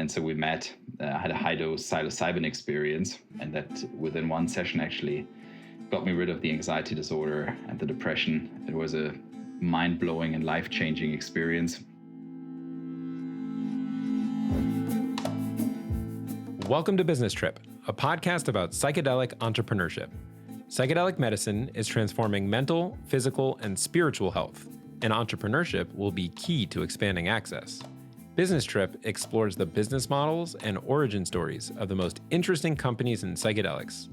And so we met, had a high-dose psilocybin experience, and that within one session actually got me rid of the anxiety disorder and the depression. It was a mind-blowing and life-changing experience. Welcome to Business Trip, a podcast about psychedelic entrepreneurship. Psychedelic medicine is transforming mental, physical, and spiritual health, and entrepreneurship will be key to expanding access. Business Trip explores the business models and origin stories of the most interesting companies in psychedelics.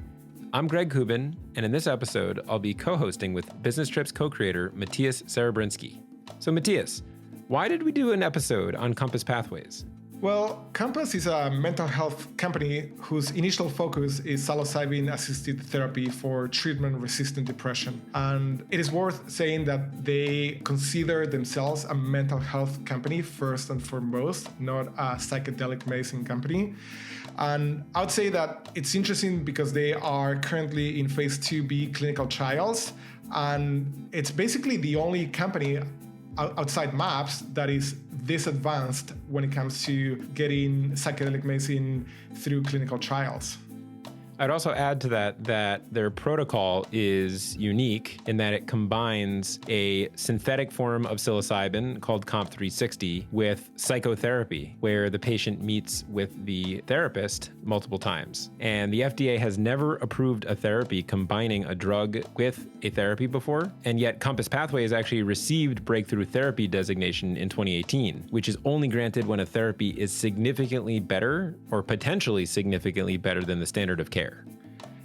I'm Greg Kubin, and in this episode, I'll be co-hosting with Business Trip's co-creator, Matias Serebrinsky. So Matias, why did we do an episode on Compass Pathways? Well, Compass is a mental health company whose initial focus is psilocybin-assisted therapy for treatment-resistant depression. And it is worth saying that they consider themselves a mental health company first and foremost, not a psychedelic medicine company. And I would say that it's interesting because they are currently in phase 2B clinical trials. And it's basically the only company outside MAPS that is this advanced when it comes to getting psychedelic medicine through clinical trials. I'd also add to that their protocol is unique in that it combines a synthetic form of psilocybin called COMP360 with psychotherapy, where the patient meets with the therapist multiple times. And the FDA has never approved a therapy combining a drug with a therapy before, and yet Compass Pathways actually received breakthrough therapy designation in 2018, which is only granted when a therapy is significantly better or potentially significantly better than the standard of care.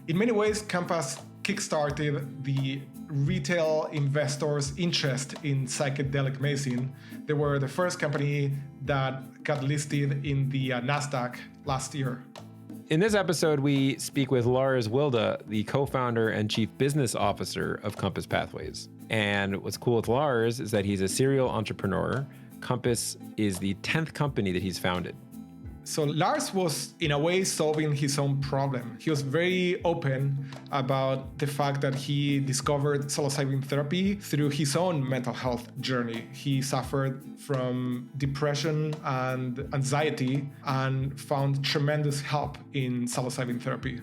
In many ways, Compass kickstarted the retail investors' interest in psychedelic medicine. They were the first company that got listed in the NASDAQ last year. In this episode, we speak with Lars Wilde, the co-founder and chief business officer of Compass Pathways. And what's cool with Lars is that he's a serial entrepreneur. Compass is the 10th company that he's founded. So Lars was, in a way, solving his own problem. He was very open about the fact that he discovered psilocybin therapy through his own mental health journey. He suffered from depression and anxiety and found tremendous help in psilocybin therapy.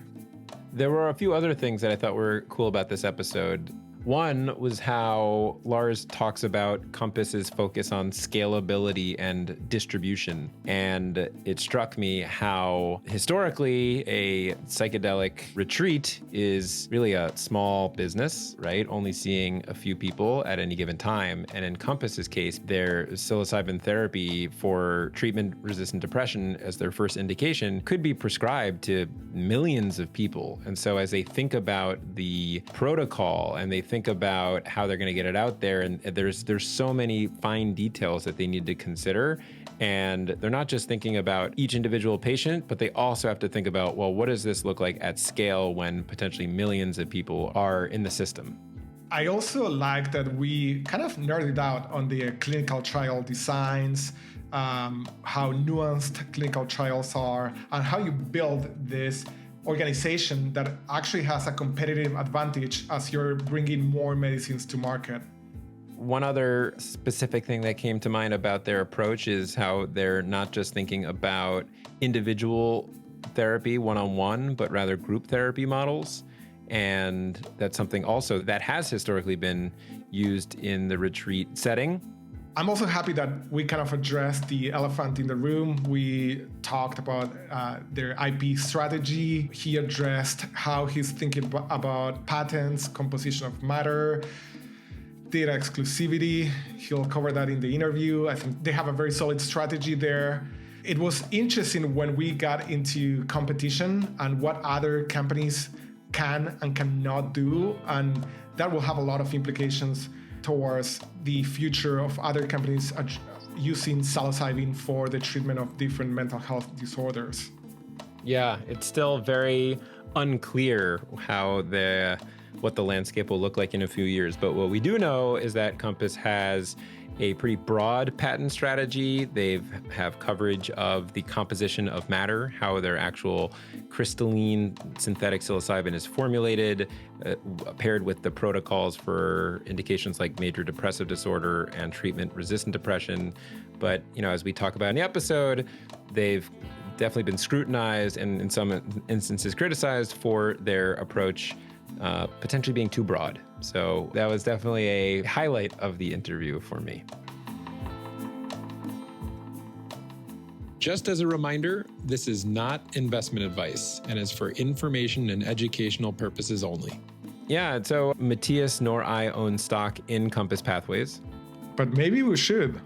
There were a few other things that I thought were cool about this episode. One was how Lars talks about Compass's focus on scalability and distribution. And it struck me how historically a psychedelic retreat is really a small business, right? Only seeing a few people at any given time. And in Compass's case, their psilocybin therapy for treatment-resistant depression as their first indication could be prescribed to millions of people. And so as they think about the protocol and they think about how they're going to get it out there, and there's so many fine details that they need to consider, and they're not just thinking about each individual patient, but they also have to think about, well, what does this look like at scale when potentially millions of people are in the system? I also like that we kind of nerded out on the clinical trial designs, how nuanced clinical trials are, and how you build this organization that actually has a competitive advantage as you're bringing more medicines to market. One other specific thing that came to mind about their approach is how they're not just thinking about individual therapy one-on-one, but rather group therapy models. And that's something also that has historically been used in the retreat setting. I'm also happy that we kind of addressed the elephant in the room. We talked about their IP strategy. He addressed how he's thinking about patents, composition of matter, data exclusivity. He'll cover that in the interview. I think they have a very solid strategy there. It was interesting when we got into competition and what other companies can and cannot do. And that will have a lot of implications towards the future of other companies using psilocybin for the treatment of different mental health disorders. Yeah, it's still very unclear what the landscape will look like in a few years. But what we do know is that Compass has a pretty broad patent strategy. They have coverage of the composition of matter, how their actual crystalline synthetic psilocybin is formulated, paired with the protocols for indications like major depressive disorder and treatment-resistant depression. But, as we talk about in the episode, they've definitely been scrutinized and in some instances criticized for their approach potentially being too broad. So that was definitely a highlight of the interview for me. Just as a reminder, this is not investment advice and is for information and educational purposes only. Yeah, so Matias nor I own stock in Compass Pathways. But maybe we should.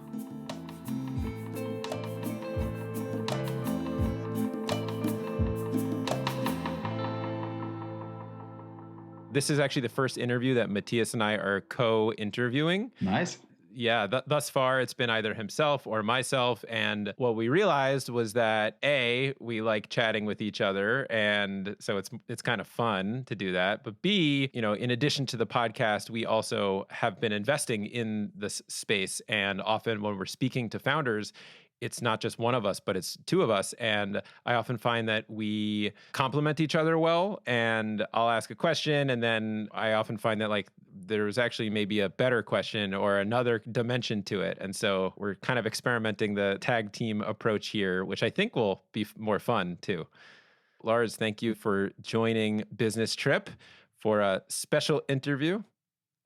This is actually the first interview that Matias and I are co-interviewing. Nice. Yeah, thus far it's been either himself or myself. And what we realized was that A, we like chatting with each other. And so it's kind of fun to do that. But B, in addition to the podcast, we also have been investing in this space. And often when we're speaking to founders, it's not just one of us, but it's two of us. And I often find that we complement each other well. And I'll ask a question, and then I often find that there's actually maybe a better question or another dimension to it. And so we're kind of experimenting the tag team approach here, which I think will be more fun too. Lars, thank you for joining Business Trip for a special interview.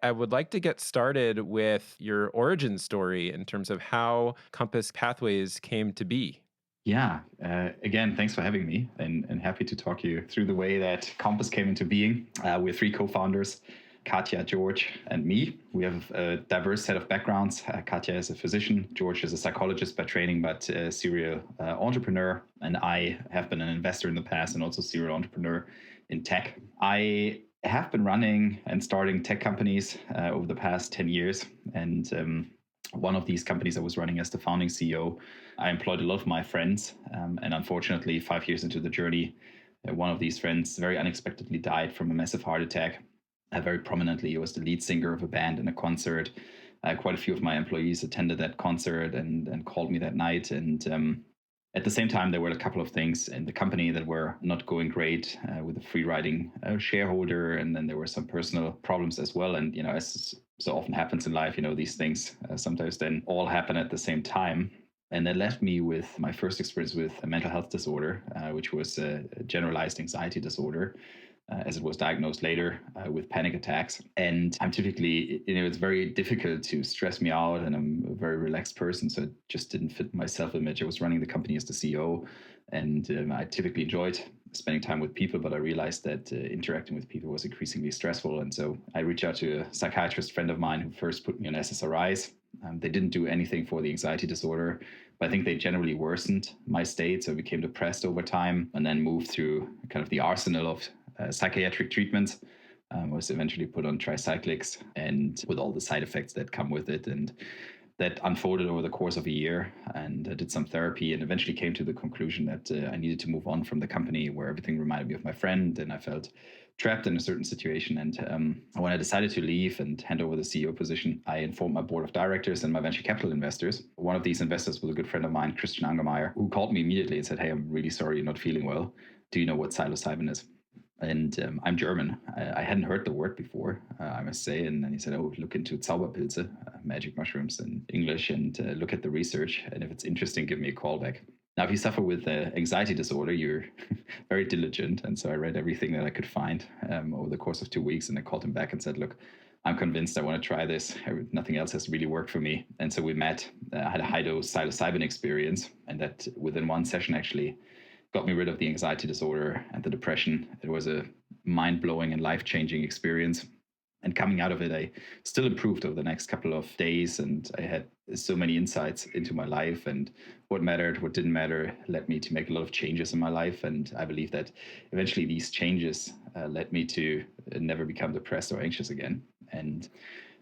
I would like to get started with your origin story in terms of how Compass Pathways came to be. Yeah. Again, thanks for having me, and happy to talk you through the way that Compass came into being. We're three co-founders, Katja, George, and me. We have a diverse set of backgrounds. Katja is a physician. George is a psychologist by training, but a serial entrepreneur. And I have been an investor in the past and also serial entrepreneur in tech. I have been running and starting tech companies over the past 10 years. And one of these companies I was running as the founding CEO, I employed a lot of my friends. And unfortunately, 5 years into the journey, one of these friends very unexpectedly died from a massive heart attack. Very prominently, he was the lead singer of a band in a concert. Quite a few of my employees attended that concert and called me that night. And at the same time, there were a couple of things in the company that were not going great with a free riding shareholder. And then there were some personal problems as well. And, as so often happens in life, these things sometimes then all happen at the same time. And that left me with my first experience with a mental health disorder, which was a generalized anxiety disorder, as it was diagnosed later with panic attacks. And I'm typically, it's very difficult to stress me out, and I'm a very relaxed person, so it just didn't fit my self-image. I was running the company as the CEO, and I typically enjoyed spending time with people, but I realized that interacting with people was increasingly stressful. And so I reached out to a psychiatrist friend of mine who first put me on SSRIs. They didn't do anything for the anxiety disorder, but I think they generally worsened my state. So I became depressed over time, and then moved through kind of the arsenal of psychiatric treatments. Was eventually put on tricyclics, and with all the side effects that come with it. And that unfolded over the course of a year, and I did some therapy and eventually came to the conclusion that I needed to move on from the company where everything reminded me of my friend, and I felt trapped in a certain situation. And when I decided to leave and hand over the CEO position, I informed my board of directors and my venture capital investors. One of these investors was a good friend of mine, Christian Angermeyer, who called me immediately and said, "Hey, I'm really sorry you're not feeling well. Do you know what psilocybin is?" And I'm German. I hadn't heard the word before, I must say. And then he said, "Oh, look into Zauberpilze, magic mushrooms in English, and look at the research. And if it's interesting, give me a call back." Now, if you suffer with anxiety disorder, you're very diligent. And so I read everything that I could find over the course of 2 weeks. And I called him back and said, "Look, I'm convinced I want to try this. Nothing else has really worked for me." And so we met, had a high-dose psilocybin experience. And that within one session actually got me rid of the anxiety disorder and the depression. It was a mind-blowing and life-changing experience. And coming out of it, I still improved over the next couple of days. And I had so many insights into my life, and what mattered, what didn't matter, led me to make a lot of changes in my life. And I believe that eventually these changes led me to never become depressed or anxious again. And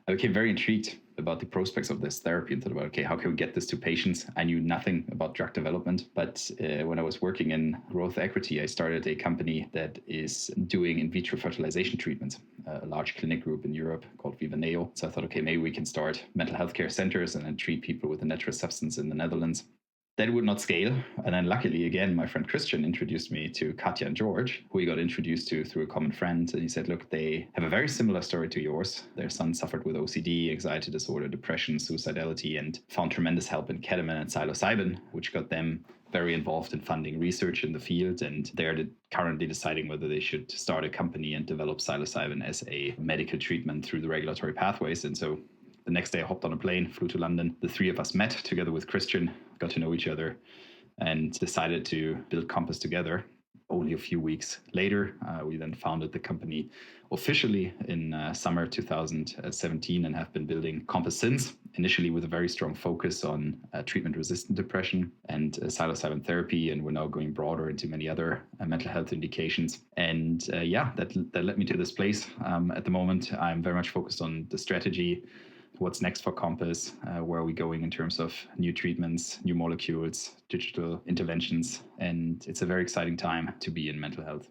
I became very intrigued about the prospects of this therapy and thought about, okay, how can we get this to patients? I knew nothing about drug development, but when I was working in growth equity, I started a company that is doing in vitro fertilization treatments a large clinic group in Europe called VanValkenburgh. So I thought, okay, maybe we can start mental health care centers and then treat people with a natural substance in the Netherlands. That would not scale. And then luckily, again, my friend Christian introduced me to Katja and George, who we got introduced to through a common friend. And he said, look, they have a very similar story to yours. Their son suffered with OCD, anxiety disorder, depression, suicidality, and found tremendous help in ketamine and psilocybin, which got them very involved in funding research in the field. And they're currently deciding whether they should start a company and develop psilocybin as a medical treatment through the regulatory pathways. And so the next day I hopped on a plane, flew to London. The three of us met together with Christian, got to know each other, and decided to build Compass together. Only a few weeks later, we then founded the company officially in summer 2017 and have been building Compass since, initially with a very strong focus on treatment-resistant depression and psilocybin therapy. And we're now going broader into many other mental health indications. And that led me to this place. At the moment, I'm very much focused on the strategy. What's next for Compass? Where are we going in terms of new treatments, new molecules, digital interventions? And it's a very exciting time to be in mental health.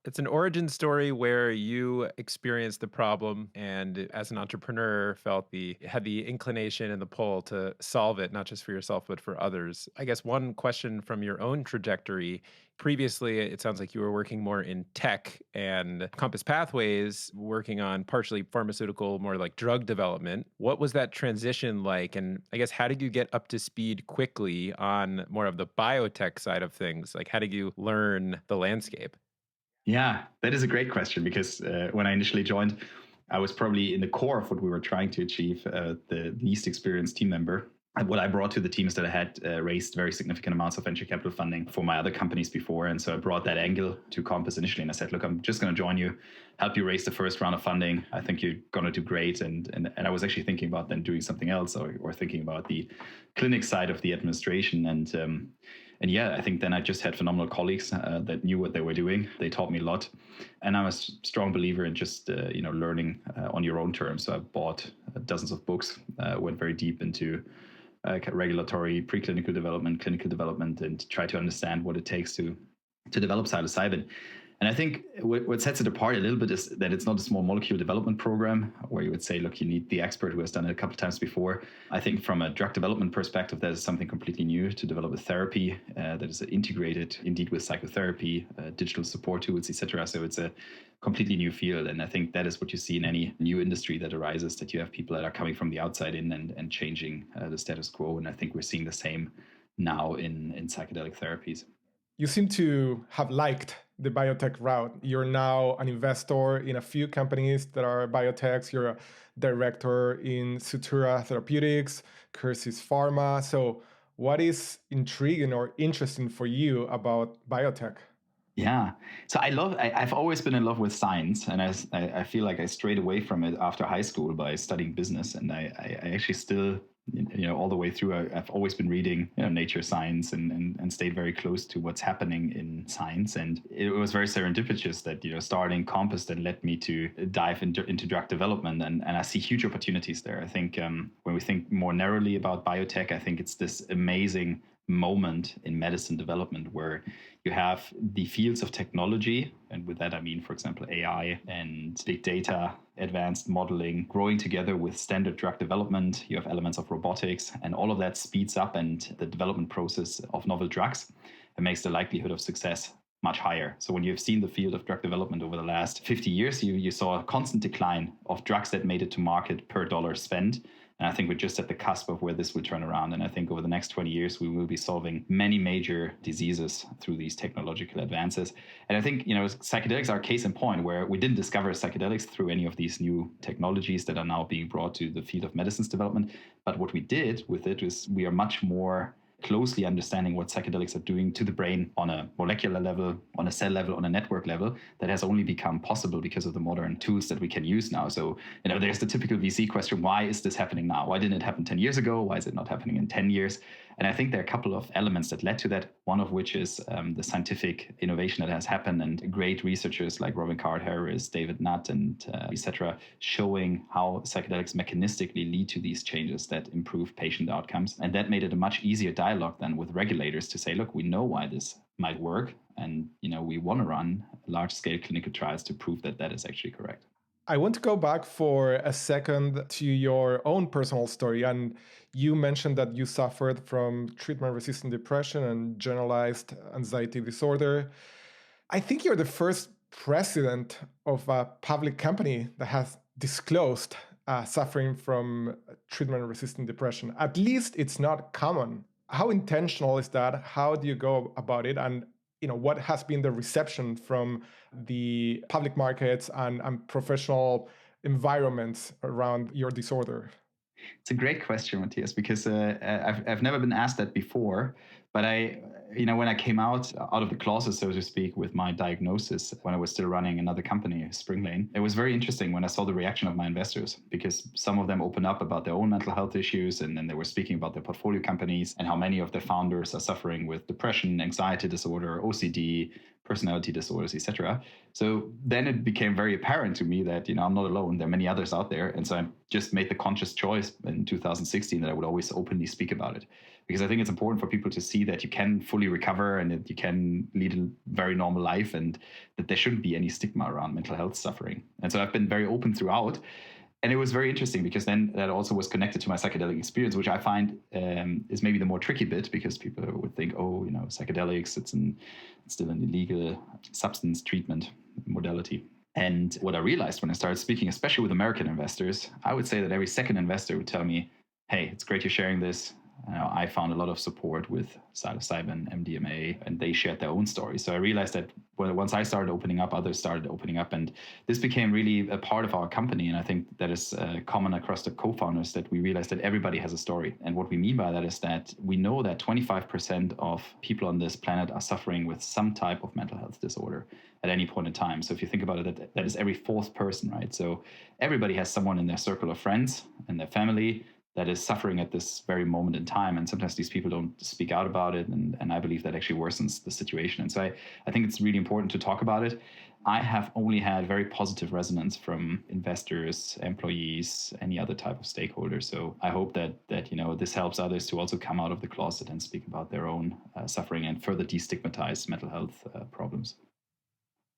It's an origin story where you experienced the problem and as an entrepreneur had the inclination and the pull to solve it, not just for yourself, but for others. I guess one question from your own trajectory. Previously, it sounds like you were working more in tech and Compass Pathways, working on partially pharmaceutical, more like drug development. What was that transition like? And I guess, how did you get up to speed quickly on more of the biotech side of things? Like, how did you learn the landscape? Yeah, that is a great question because when I initially joined, I was probably in the core of what we were trying to achieve, the least experienced team member. And what I brought to the team is that I had raised very significant amounts of venture capital funding for my other companies before. And so I brought that angle to Compass initially. And I said, look, I'm just going to join you, help you raise the first round of funding. I think you're going to do great. And I was actually thinking about then doing something else or thinking about the clinic side of the administration. And yeah, I think then I just had phenomenal colleagues that knew what they were doing. They taught me a lot. And I'm a strong believer in just, learning on your own terms. So I bought dozens of books, went very deep into regulatory, preclinical development, clinical development, and try to understand what it takes to develop psilocybin. And I think what sets it apart a little bit is that it's not a small molecule development program where you would say, look, you need the expert who has done it a couple of times before. I think from a drug development perspective, that is something completely new to develop a therapy that is integrated indeed with psychotherapy, digital support tools, etc. So it's a completely new field. And I think that is what you see in any new industry that arises, that you have people that are coming from the outside in and changing the status quo. And I think we're seeing the same now in psychedelic therapies. You seem to have liked the biotech route. You're now an investor in a few companies that are biotechs. You're a director in Sutura Therapeutics, Cursis Pharma. So what is intriguing or interesting for you about biotech? Yeah. So I've always been in love with science, and I feel like I strayed away from it after high school by studying business. And I actually still, all the way through, I've always been reading, Nature, Science, and stayed very close to what's happening in science. And it was very serendipitous that, starting Compass then led me to dive into drug development. And I see huge opportunities there. I think when we think more narrowly about biotech, I think it's this amazing moment in medicine development where you have the fields of technology, and with that I mean, for example, AI and big data, advanced modeling, growing together with standard drug development. You have elements of robotics, and all of that speeds up and the development process of novel drugs and makes the likelihood of success much higher. So when you've seen the field of drug development over the last 50 years, you saw a constant decline of drugs that made it to market per dollar spent. And I think we're just at the cusp of where this will turn around. And I think over the next 20 years, we will be solving many major diseases through these technological advances. And I think, psychedelics are a case in point where we didn't discover psychedelics through any of these new technologies that are now being brought to the field of medicines development. But what we did with it is we are much more closely understanding what psychedelics are doing to the brain on a molecular level, on a cell level, on a network level, that has only become possible because of the modern tools that we can use now. So, there's the typical VC question, why is this happening now? Why didn't it happen 10 years ago? Why is it not happening in 10 years? And I think there are a couple of elements that led to that, one of which is the scientific innovation that has happened, and great researchers like Robin Carhart-Harris, David Nutt, and etc., showing how psychedelics mechanistically lead to these changes that improve patient outcomes. And that made it a much easier dialogue then with regulators to say, look, we know why this might work, and we want to run large-scale clinical trials to prove that that is actually correct. I want to go back for a second to your own personal story. And you mentioned that you suffered from treatment-resistant depression and generalized anxiety disorder. I think you're the first president of a public company that has disclosed suffering from treatment-resistant depression. At least it's not common. How intentional is that? How do you go about it? And what has been the reception from the public markets and professional environments around your disorder? It's a great question, Matias, because I've never been asked that before. But when I came out of the closet, so to speak, with my diagnosis, when I was still running another company, Spring Lane, it was very interesting when I saw the reaction of my investors, because some of them opened up about their own mental health issues, and then they were speaking about their portfolio companies and how many of their founders are suffering with depression, anxiety disorder, OCD, personality disorders, etc. So then it became very apparent to me that, I'm not alone. There are many others out there. And so I just made the conscious choice in 2016 that I would always openly speak about it, because I think it's important for people to see that you can fully recover and that you can lead a very normal life, and that there shouldn't be any stigma around mental health suffering. And so I've been very open throughout. And it was very interesting because then that also was connected to my psychedelic experience, which I find is maybe the more tricky bit, because people would think, psychedelics, it's still an illegal substance treatment modality. And what I realized when I started speaking, especially with American investors, I would say that every second investor would tell me, hey, it's great you're sharing this. I found a lot of support with psilocybin, MDMA, and they shared their own stories. So I realized that once I started opening up, others started opening up. And this became really a part of our company. And I think that is common across the co-founders, that we realized that everybody has a story. And what we mean by that is that we know that 25% of people on this planet are suffering with some type of mental health disorder at any point in time. So if you think about it, that is every fourth person, right? So everybody has someone in their circle of friends and their family that is suffering at this very moment in time. And sometimes these people don't speak out about it. And I believe that actually worsens the situation. And so I think it's really important to talk about it. I have only had very positive resonance from investors, employees, any other type of stakeholder. So I hope that this helps others to also come out of the closet and speak about their own suffering and further destigmatize mental health problems.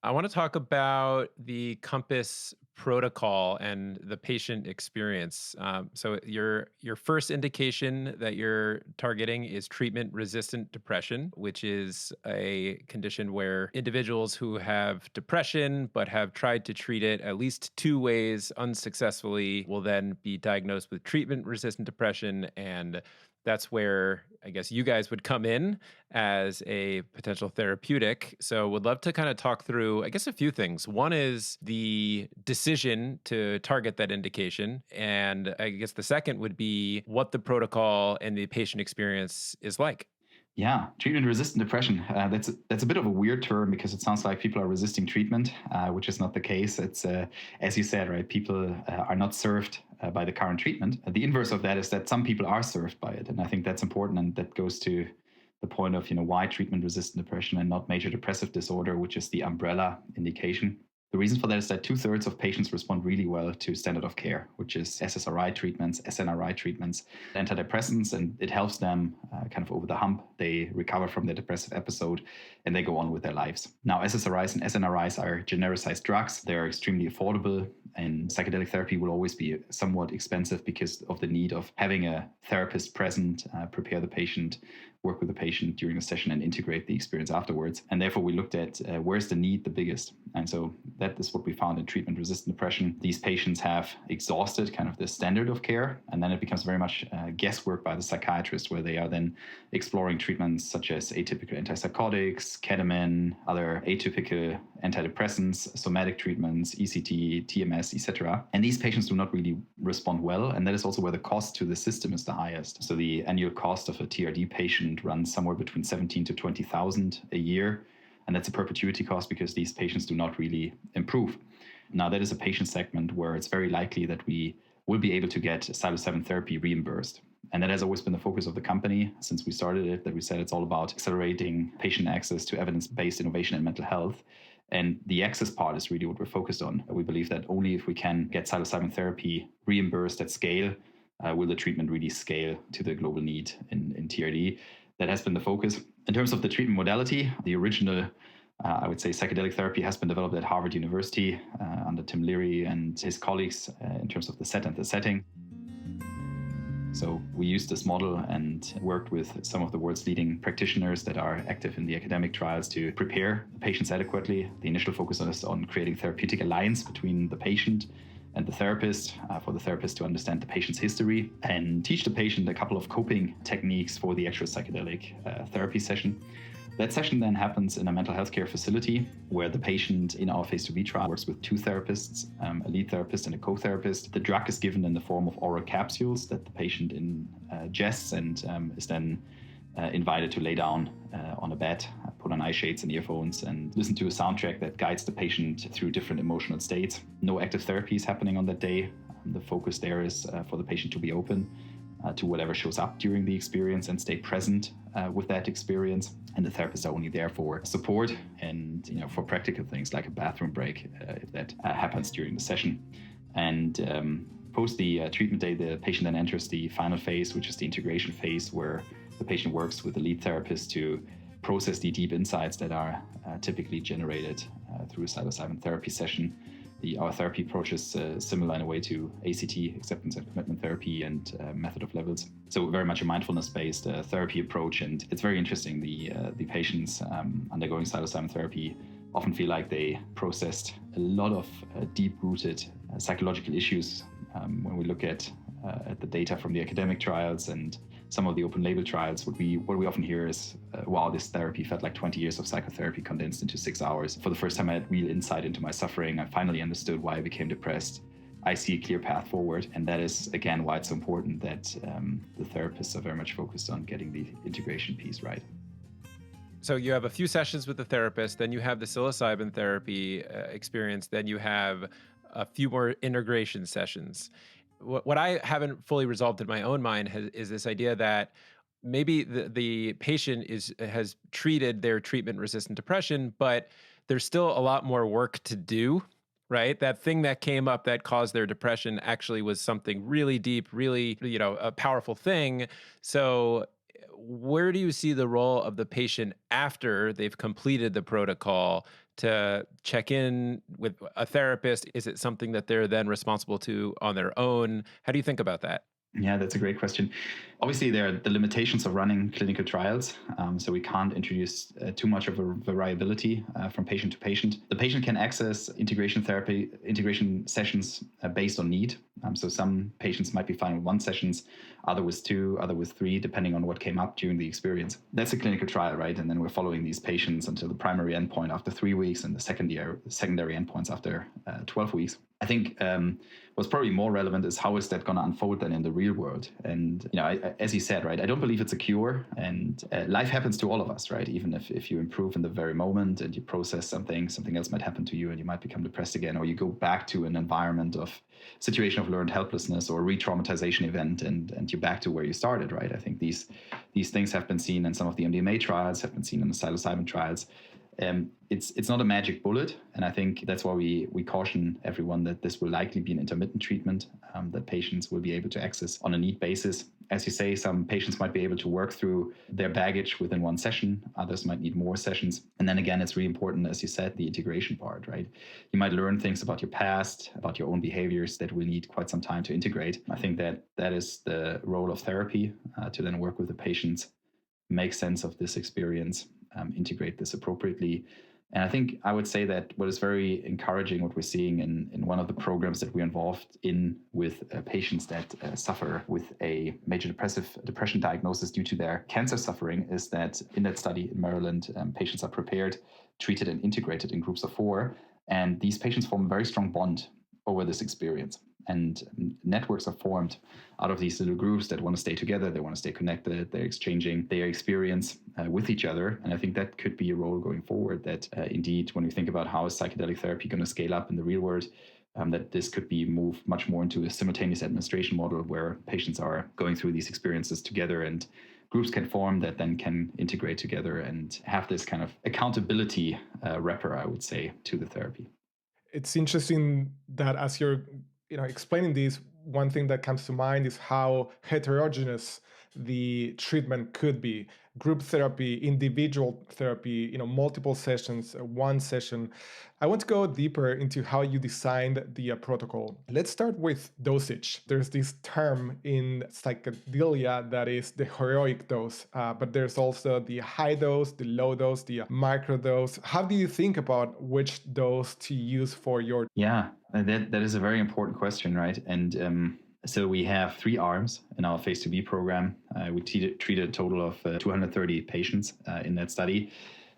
I want to talk about the Compass protocol and the patient experience. So your first indication that you're targeting is treatment-resistant depression, which is a condition where individuals who have depression but have tried to treat it at least 2 ways unsuccessfully will then be diagnosed with treatment-resistant depression. And that's where I guess you guys would come in as a potential therapeutic. So would love to kind of talk through, I guess, a few things. One is the decision to target that indication. And I guess the second would be what the protocol and the patient experience is like. Yeah, treatment-resistant depression. That's a bit of a weird term, because it sounds like people are resisting treatment, which is not the case. It's, as you said, right, people are not served by the current treatment. The inverse of that is that some people are served by it. And I think that's important. And that goes to the point of, why treatment-resistant depression and not major depressive disorder, which is the umbrella indication. The reason for that is that 2/3 of patients respond really well to standard of care, which is SSRI treatments, SNRI treatments, antidepressants, and it helps them kind of over the hump. They recover from their depressive episode and they go on with their lives. Now, SSRIs and SNRIs are genericized drugs. They're extremely affordable, and psychedelic therapy will always be somewhat expensive because of the need of having a therapist present, prepare the patient, work with the patient during the session, and integrate the experience afterwards. And therefore, we looked at where's the need the biggest. And so that is what we found in treatment-resistant depression. These patients have exhausted kind of the standard of care, and then it becomes very much guesswork by the psychiatrist, where they are then exploring treatments such as atypical antipsychotics, ketamine, other atypical antidepressants, somatic treatments, ECT, TMS, etc. And these patients do not really respond well, and that is also where the cost to the system is the highest. So the annual cost of a TRD patient runs somewhere between 17,000 to 20,000 a year. And that's a perpetuity cost because these patients do not really improve. Now, that is a patient segment where it's very likely that we will be able to get psilocybin therapy reimbursed. And that has always been the focus of the company since we started it, that we said it's all about accelerating patient access to evidence-based innovation in mental health. And the access part is really what we're focused on. We believe that only if we can get psilocybin therapy reimbursed at scale, will the treatment really scale to the global need in TRD. That has been the focus. In terms of the treatment modality, the original I would say psychedelic therapy has been developed at Harvard University under Tim Leary and his colleagues in terms of the set and the setting. So we used this model and worked with some of the world's leading practitioners that are active in the academic trials to prepare the patients adequately. The initial focus is on creating therapeutic alliance between the patient and the therapist, for the therapist to understand the patient's history and teach the patient a couple of coping techniques for the actual psychedelic therapy session. That session then happens in a mental health care facility where the patient in our phase 2b trial works with two therapists, a lead therapist and a co-therapist. The drug is given in the form of oral capsules that the patient ingests and is then invited to lay down on a bed, put on eye shades and earphones, and listen to a soundtrack that guides the patient through different emotional states. No active therapy is happening on that day. The focus there is for the patient to be open to whatever shows up during the experience and stay present with that experience. And the therapists are only there for support and for practical things like a bathroom break if that happens during the session. And post the treatment day, the patient then enters the final phase, which is the integration phase, where the patient works with the lead therapist to process the deep insights that are typically generated through a psilocybin therapy session. Our therapy approach is similar in a way to ACT, acceptance and commitment therapy, and method of levels. So very much a mindfulness-based therapy approach, and it's very interesting. The patients undergoing psilocybin therapy often feel like they processed a lot of deep-rooted psychological issues. When we look at the data from the academic trials and some of the open label trials, what we often hear is, wow, this therapy felt like 20 years of psychotherapy condensed into 6 hours. For the first time, I had real insight into my suffering. I finally understood why I became depressed. I see a clear path forward. And that is, again, why it's so important that the therapists are very much focused on getting the integration piece right. So you have a few sessions with the therapist, then you have the psilocybin therapy experience, then you have a few more integration sessions. What I haven't fully resolved in my own mind is this idea that maybe the patient has treated their treatment-resistant depression, but there's still a lot more work to do, right? That thing that came up that caused their depression actually was something really deep, really, a powerful thing. So where do you see the role of the patient after they've completed the protocol to check in with a therapist? Is it something that they're then responsible to on their own? How do you think about that? Yeah, that's a great question. Obviously, there are the limitations of running clinical trials, so we can't introduce too much of a variability from patient to patient. The patient can access integration sessions based on need. So some patients might be fine with 1 session, other with 2, other with 3, depending on what came up during the experience. That's a clinical trial, right? And then we're following these patients until the primary endpoint after 3 weeks and the secondary endpoints after 12 weeks. I think what's probably more relevant is how is that going to unfold then in the real world? And, as you said, right, I don't believe it's a cure, and life happens to all of us, right? Even if you improve in the very moment and you process something else might happen to you and you might become depressed again, or you go back to an environment of situation of learned helplessness or a re-traumatization event and you're back to where you started, right? I think these things have been seen in some of the MDMA trials, have been seen in the psilocybin trials. It's not a magic bullet, and I think that's why we caution everyone that this will likely be an intermittent treatment that patients will be able to access on a need basis. As you say, some patients might be able to work through their baggage within 1 session, others might need more sessions. And then again, it's really important, as you said, the integration part, right? You might learn things about your past, about your own behaviors that will need quite some time to integrate. I think that is the role of therapy, to then work with the patients, make sense of this experience, integrate this appropriately. And I think I would say that what is very encouraging, what we're seeing in one of the programs that we're involved in with patients that suffer with a major depression diagnosis due to their cancer suffering, is that in that study in Maryland, patients are prepared, treated, and integrated in groups of 4. And these patients form a very strong bond over this experience. And networks are formed out of these little groups that want to stay together, they want to stay connected, they're exchanging their experience with each other. And I think that could be a role going forward, that indeed, when we think about how is psychedelic therapy going to scale up in the real world, that this could be moved much more into a simultaneous administration model where patients are going through these experiences together and groups can form that then can integrate together and have this kind of accountability wrapper, I would say, to the therapy. It's interesting that as you're explaining this, one thing that comes to mind is how heterogeneous the treatment could be. group therapy, individual therapy, multiple sessions, one session. I want to go deeper into how you designed the protocol. Let's start with dosage. There's this term in psychedelia that is the heroic dose, but there's also the high dose, the low dose, the micro dose. How do you think about which dose to use for your? Yeah, that is a very important question, right? And so we have 3 arms in our phase 2b program. We treated a total of 230 patients in that study.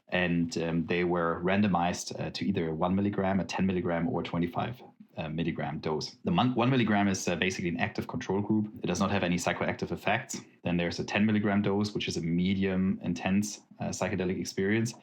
And they were randomized to either 1 milligram, a 10 milligram, or 25 milligram dose. The 1 milligram is basically an active control group. It does not have any psychoactive effects. Then there's a 10 milligram dose, which is a medium intense psychedelic experience.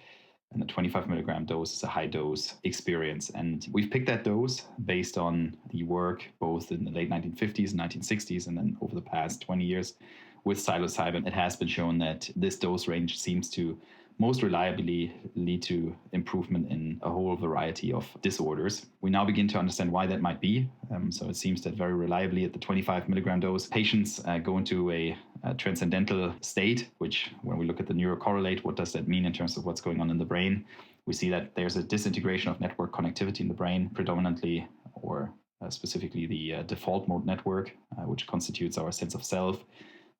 And the 25 milligram dose is a high dose experience. And we've picked that dose based on the work both in the late 1950s and 1960s, and then over the past 20 years with psilocybin. It has been shown that this dose range seems to most reliably lead to improvement in a whole variety of disorders. We now begin to understand why that might be. So it seems that very reliably at the 25 milligram dose, patients go into a transcendental state, which when we look at the neurocorrelate, what does that mean in terms of what's going on in the brain? We see that there's a disintegration of network connectivity in the brain, predominantly or specifically the default mode network, which constitutes our sense of self.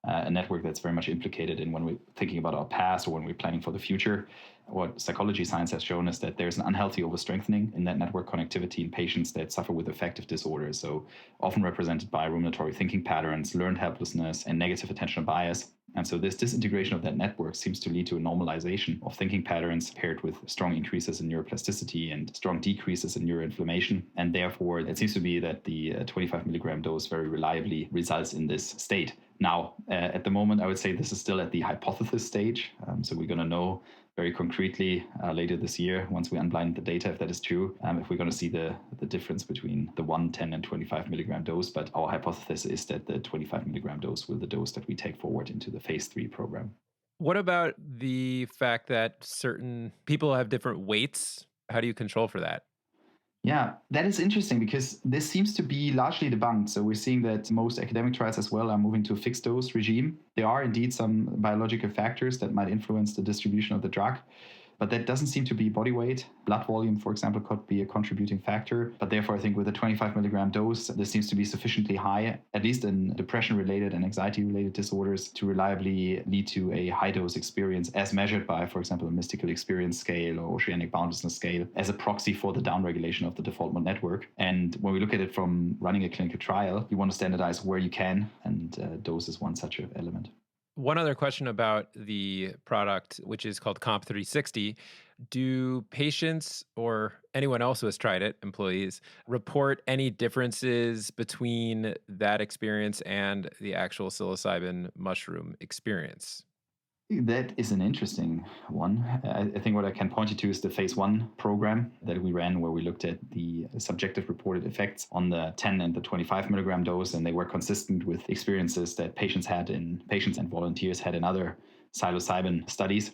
A network that's very much implicated in when we're thinking about our past or when we're planning for the future. What psychology science has shown is that there's an unhealthy overstrengthening in that network connectivity in patients that suffer with affective disorders, so often represented by ruminatory thinking patterns, learned helplessness, and negative attentional bias. And so this disintegration of that network seems to lead to a normalization of thinking patterns paired with strong increases in neuroplasticity and strong decreases in neuroinflammation. And therefore, it seems to be that the 25 milligram dose very reliably results in this state. Now, at the moment, I would say this is still at the hypothesis stage. So we're going to know very concretely later this year, once we unblind the data, if that is true, if we're going to see the difference between the 1, 10, and 25 milligram dose. But our hypothesis is that the 25 milligram dose will be the dose that we take forward into the phase 3 program. What about the fact that certain people have different weights? How do you control for that? Yeah, that is interesting because this seems to be largely debunked. So we're seeing that most academic trials as well are moving to a fixed dose regime. There are indeed some biological factors that might influence the distribution of the drug, but that doesn't seem to be body weight. Blood volume, for example, could be a contributing factor. But therefore, I think with a 25 milligram dose, this seems to be sufficiently high, at least in depression-related and anxiety-related disorders, to reliably lead to a high-dose experience as measured by, for example, a mystical experience scale or oceanic boundlessness scale as a proxy for the downregulation of the default mode network. And when we look at it from running a clinical trial, you want to standardize where you can, and dose is one such element. One other question about the product, which is called Comp 360. Do patients or anyone else who has tried it, employees, report any differences between that experience and the actual psilocybin mushroom experience? That is an interesting one. I think what I can point you to is the phase 1 program that we ran, where we looked at the subjective reported effects on the 10 and the 25 milligram dose, and they were consistent with experiences that patients and volunteers had in other psilocybin studies.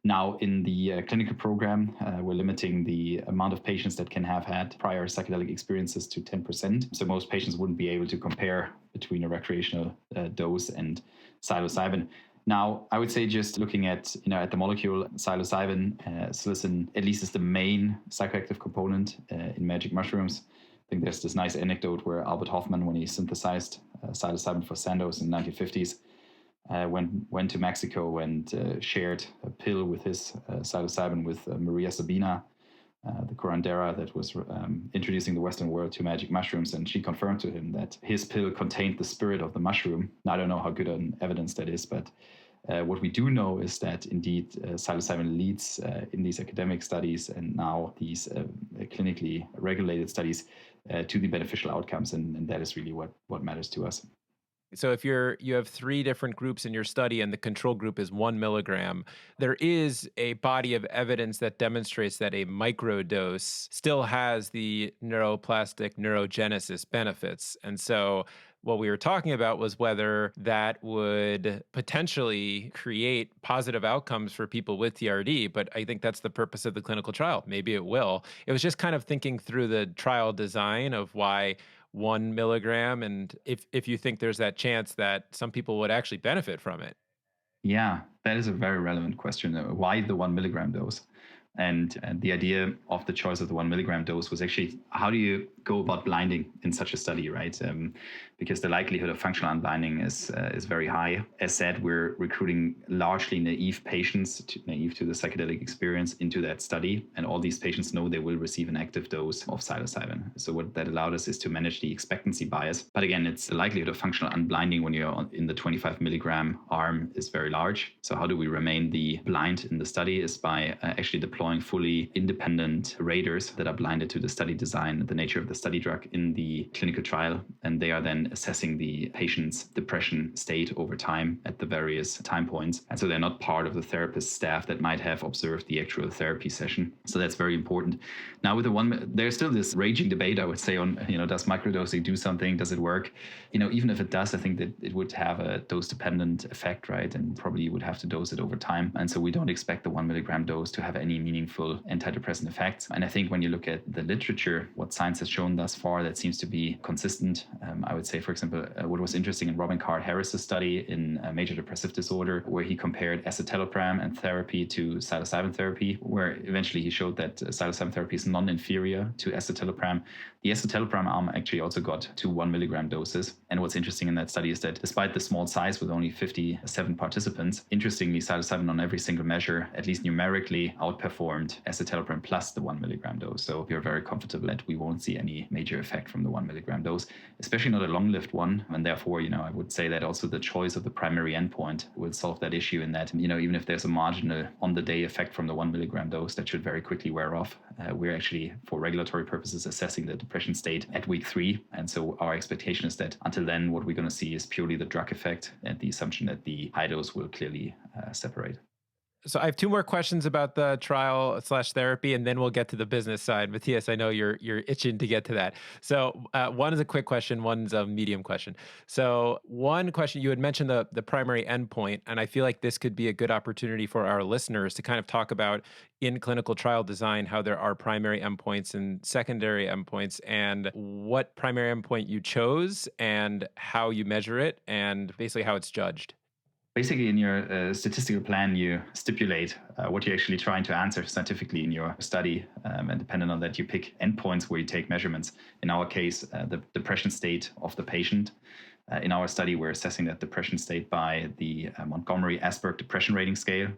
Now, in the clinical program, we're limiting the amount of patients that can have had prior psychedelic experiences to 10%. So most patients wouldn't be able to compare between a recreational dose and psilocybin. Now, I would say just looking at the molecule psilocybin, psilocin at least is the main psychoactive component in magic mushrooms. I think there's this nice anecdote where Albert Hofmann, when he synthesized psilocybin for Sandoz in the 1950s, went to Mexico and shared a pill with his psilocybin with Maria Sabina, the curandera that was introducing the Western world to magic mushrooms, and she confirmed to him that his pill contained the spirit of the mushroom. Now, I don't know how good an evidence that is, but what we do know is that indeed psilocybin leads in these academic studies and now these clinically regulated studies to the beneficial outcomes, and that is really what matters to us. So if you have 3 different groups in your study and the control group is 1 milligram, there is a body of evidence that demonstrates that a microdose still has the neuroplastic neurogenesis benefits. And so what we were talking about was whether that would potentially create positive outcomes for people with TRD, but I think that's the purpose of the clinical trial. Maybe it will. It was just kind of thinking through the trial design of why 1 milligram, and if you think there's that chance that some people would actually benefit from it. Yeah, that is a very relevant question. Why the 1 milligram dose? And the idea of the choice of the 1 milligram dose was actually, how do you go about blinding in such a study, right? Because the likelihood of functional unblinding is very high. As said, we're recruiting largely naive patients, naive to the psychedelic experience, into that study. And all these patients know they will receive an active dose of psilocybin. So what that allowed us is to manage the expectancy bias. But again, it's the likelihood of functional unblinding when you're in the 25 milligram arm is very large. So how do we remain the blind in the study is by actually deploying fully independent raters that are blinded to the study design, the nature of the study drug in the clinical trial. And they are then assessing the patient's depression state over time at the various time points. And so they're not part of the therapist staff that might have observed the actual therapy session. So that's very important. Now with the one, there's still this raging debate, I would say, on, does microdosing do something? Does it work? Even if it does, I think that it would have a dose dependent effect, right? And probably you would have to dose it over time. And so we don't expect the 1 milligram dose to have any meaningful antidepressant effects. And I think when you look at the literature, what science has shown thus far, that seems to be consistent. I would say, for example, what was interesting in Robin Card-Harris's study in major depressive disorder, where he compared escitalopram and therapy to psilocybin therapy, where eventually he showed that psilocybin therapy is non-inferior to escitalopram. The escitalopram arm actually also got to 1 milligram doses. And what's interesting in that study is that despite the small size with only 57 participants, interestingly, psilocybin on every single measure, at least numerically, outperformed escitalopram plus the 1 milligram dose. So we're very comfortable that we won't see any major effect from the 1 milligram dose, especially not a long-lived one. And therefore, I would say that also the choice of the primary endpoint will solve that issue in that, even if there's a marginal on-the-day effect from the 1 milligram dose, that should very quickly wear off. We're actually, for regulatory purposes, assessing the depression state at week 3. And so our expectation is that until then, what we're going to see is purely the drug effect and the assumption that the high dose will clearly separate. So I have 2 more questions about the trial/therapy, and then we'll get to the business side. Matias, I know you're itching to get to that. So one is a quick question, one's a medium question. So one question, you had mentioned the primary endpoint, and I feel like this could be a good opportunity for our listeners to kind of talk about in clinical trial design how there are primary endpoints and secondary endpoints, and what primary endpoint you chose and how you measure it, and basically how it's judged. Basically, in your statistical plan, you stipulate what you're actually trying to answer scientifically in your study. And depending on that, you pick endpoints where you take measurements. In our case, the depression state of the patient. In our study, we're assessing that depression state by the Montgomery-Åsberg Depression Rating Scale.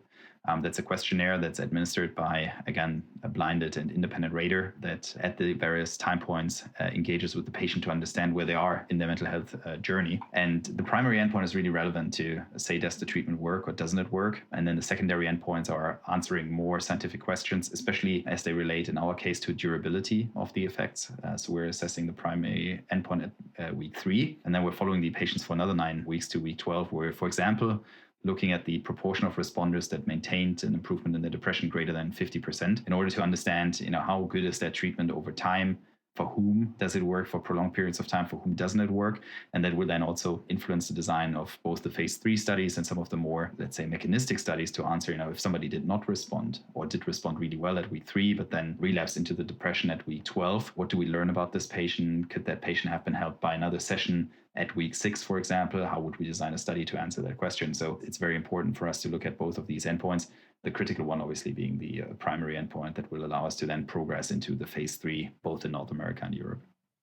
That's a questionnaire that's administered by, again, a blinded and independent rater that at the various time points engages with the patient to understand where they are in their mental health journey. And the primary endpoint is really relevant to say, does the treatment work or doesn't it work? And then the secondary endpoints are answering more scientific questions, especially as they relate, in our case, to durability of the effects. So we're assessing the primary endpoint at week 3, and then we're following the patients for another 9 weeks to week 12, where, for example, looking at the proportion of responders that maintained an improvement in their depression greater than 50% in order to understand, how good is that treatment over time, for whom does it work for prolonged periods of time, for whom doesn't it work, and that will then also influence the design of both the phase 3 studies and some of the more, let's say, mechanistic studies to answer, if somebody did not respond or did respond really well at week 3, but then relapsed into the depression at week 12, what do we learn about this patient? Could that patient have been helped by another session at week 6, for example? How would we design a study to answer that question? So it's very important for us to look at both of these endpoints, the critical one obviously being the primary endpoint that will allow us to then progress into the phase 3, both in North America and Europe.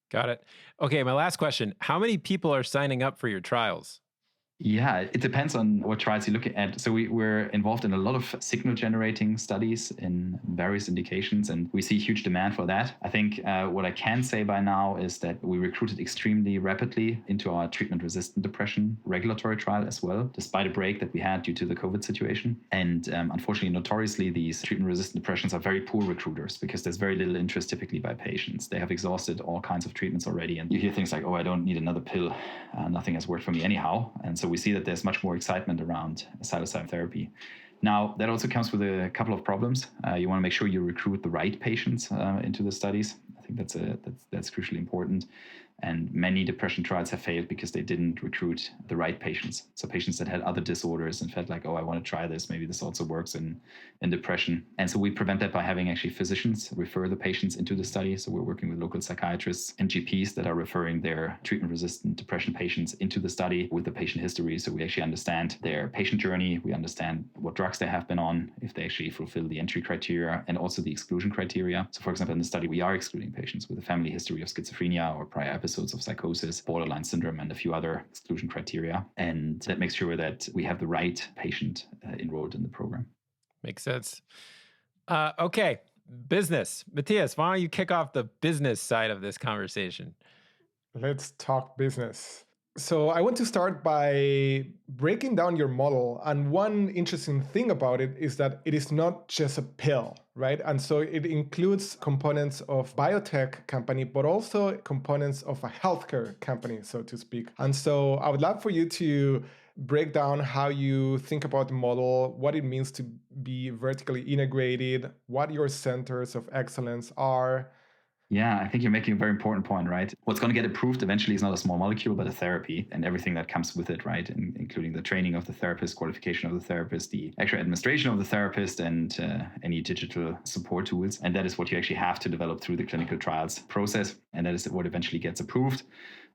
Got it. Okay, my last question. How many people are signing up for your trials? Yeah, it depends on what trials you look at. So we're involved in a lot of signal generating studies in various indications, and we see huge demand for that. I think what I can say by now is that we recruited extremely rapidly into our treatment-resistant depression regulatory trial as well, despite a break that we had due to the COVID situation. And unfortunately, notoriously, these treatment-resistant depressions are very poor recruiters because there's very little interest typically by patients. They have exhausted all kinds of treatments already, and you hear things like, oh, I don't need another pill. Nothing has worked for me anyhow. And so we see that there's much more excitement around psilocybin therapy. Now, that also comes with a couple of problems. You want to make sure you recruit the right patients into the studies. I think that's crucially important. And many depression trials have failed because they didn't recruit the right patients. So patients that had other disorders and felt like, oh, I want to try this. Maybe this also works in depression. And so we prevent that by having actually physicians refer the patients into the study. So we're working with local psychiatrists and GPs that are referring their treatment-resistant depression patients into the study with the patient history. So we actually understand their patient journey. We understand what drugs they have been on, if they actually fulfill the entry criteria and also the exclusion criteria. So for example, in the study, we are excluding patients with a family history of schizophrenia or prior episodes of psychosis, borderline syndrome, and a few other exclusion criteria. And that makes sure that we have the right patient enrolled in the program. Makes sense. Okay, business. Matias, why don't you kick off the business side of this conversation? Let's talk business. So I want to start by breaking down your model. And one interesting thing about it is that it is not just a pill, right? And so it includes components of biotech company, but also components of a healthcare company, so to speak. And so I would love for you to break down how you think about the model, what it means to be vertically integrated, what your centers of excellence are. Yeah, I think you're making a very important point, right? What's going to get approved eventually is not a small molecule, but a therapy and everything that comes with it, right? Including the training of the therapist, qualification of the therapist, the actual administration of the therapist, and any digital support tools. And that is what you actually have to develop through the clinical trials process. And that is what eventually gets approved.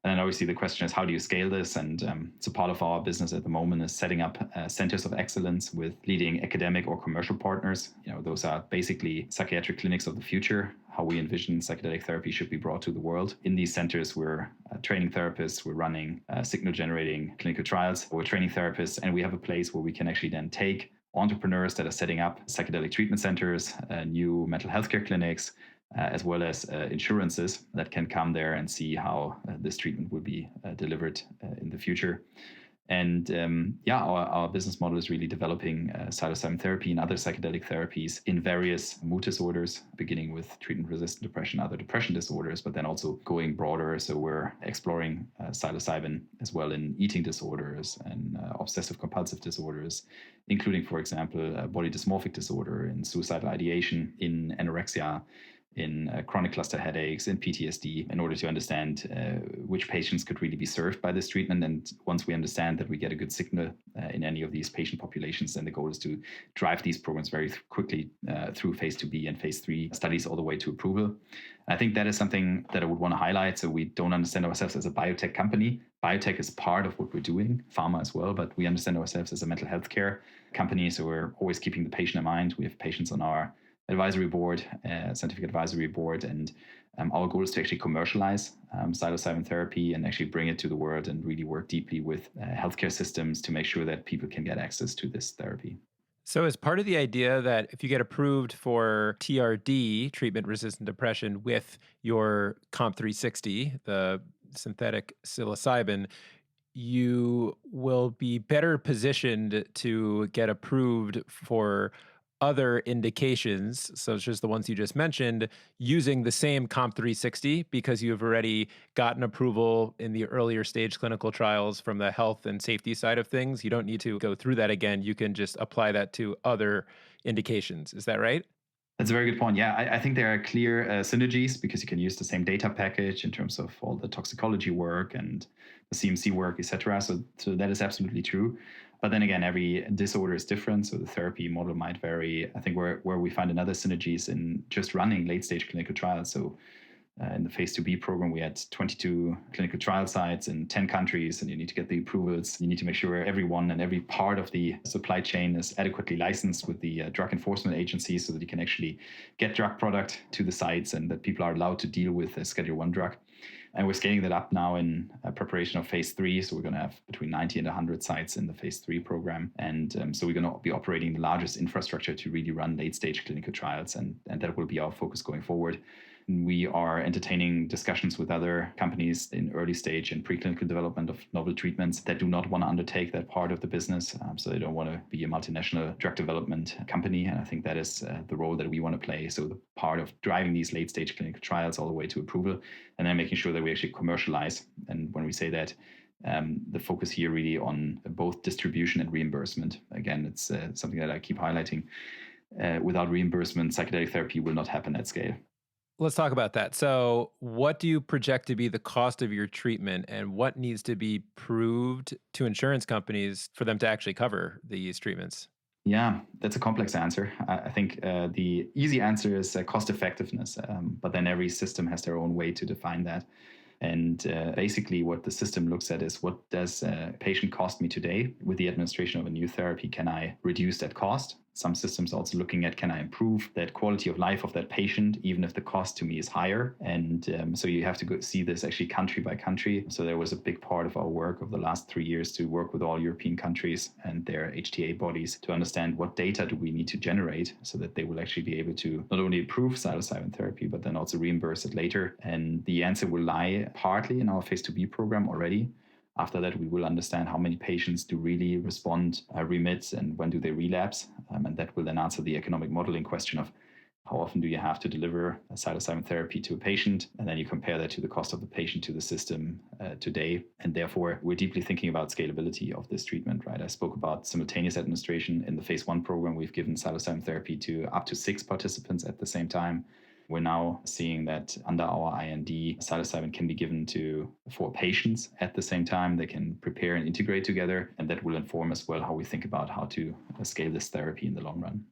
And then obviously the question is, how do you scale this? And so part of our business at the moment is setting up centers of excellence with leading academic or commercial partners. Those are basically psychiatric clinics of the future, how we envision psychedelic therapy should be brought to the world. In these centers, we're training therapists, we're running signal generating clinical trials, we're training therapists, and we have a place where we can actually then take entrepreneurs that are setting up psychedelic treatment centers, new mental health care clinics, as well as insurances that can come there and see how this treatment will be delivered in the future. And our business model is really developing psilocybin therapy and other psychedelic therapies in various mood disorders, beginning with treatment-resistant depression, other depression disorders, but then also going broader. So we're exploring psilocybin as well in eating disorders and obsessive-compulsive disorders, including, for example, body dysmorphic disorder, in suicidal ideation, in anorexia, in chronic cluster headaches, in PTSD, in order to understand which patients could really be served by this treatment. And once we understand that we get a good signal in any of these patient populations, then the goal is to drive these programs very quickly through phase 2B and phase 3 studies all the way to approval. I think that is something that I would want to highlight. So we don't understand ourselves as a biotech company. Biotech is part of what we're doing, pharma as well, but we understand ourselves as a mental health care company. So we're always keeping the patient in mind. We have patients on our advisory board, scientific advisory board, and our goal is to actually commercialize psilocybin therapy and actually bring it to the world and really work deeply with healthcare systems to make sure that people can get access to this therapy. So as part of the idea that if you get approved for TRD, treatment-resistant depression, with your COMP360, the synthetic psilocybin, you will be better positioned to get approved for other indications, such as the ones you just mentioned, using the same COMP360 because you've already gotten approval in the earlier stage clinical trials from the health and safety side of things. You don't need to go through that again. You can just apply that to other indications. Is that right? That's a very good point. Yeah, I think there are clear synergies because you can use the same data package in terms of all the toxicology work and the CMC work, etc. So that is absolutely true. But then again, every disorder is different, so the therapy model might vary. I think where we find another synergies in just running late-stage clinical trials. So in the phase 2B program, we had 22 clinical trial sites in 10 countries, and you need to get the approvals. You need to make sure everyone and every part of the supply chain is adequately licensed with the drug enforcement agency so that you can actually get drug product to the sites and that people are allowed to deal with a Schedule 1 drug. And we're scaling that up now in preparation of phase 3. So we're going to have between 90 and 100 sites in the phase 3 program. And so we're going to be operating the largest infrastructure to really run late-stage clinical trials. And that will be our focus going forward. We are entertaining discussions with other companies in early stage and preclinical development of novel treatments that do not want to undertake that part of the business. So they don't want to be a multinational drug development company. And I think that is the role that we want to play. So the part of driving these late stage clinical trials all the way to approval, and then making sure that we actually commercialize. And when we say that, the focus here really on both distribution and reimbursement. Again, it's something that I keep highlighting. Without reimbursement, psychedelic therapy will not happen at scale. Let's talk about that. So, what do you project to be the cost of your treatment, and what needs to be proved to insurance companies for them to actually cover these treatments? Yeah, that's a complex answer. I think the easy answer is cost effectiveness, but then every system has their own way to define that. And basically, what the system looks at is what does a patient cost me today? With the administration of a new therapy, can I reduce that cost? Some systems also looking at, can I improve that quality of life of that patient, even if the cost to me is higher? And so you have to go see this actually country by country. So there was a big part of our work over the last 3 years to work with all European countries and their HTA bodies to understand what data do we need to generate so that they will actually be able to not only approve psilocybin therapy, but then also reimburse it later. And the answer will lie partly in our phase 2B program already. After that, we will understand how many patients do really respond, remit, and when do they relapse. And that will then answer the economic modeling question of how often do you have to deliver a psilocybin therapy to a patient? And then you compare that to the cost of the patient to the system today. And therefore, we're deeply thinking about scalability of this treatment, right? I spoke about simultaneous administration. In the phase 1 program, we've given psilocybin therapy to up to 6 participants at the same time. We're now seeing that under our IND, psilocybin can be given for patients at the same time. They can prepare and integrate together, and that will inform as well how we think about how to scale this therapy in the long run.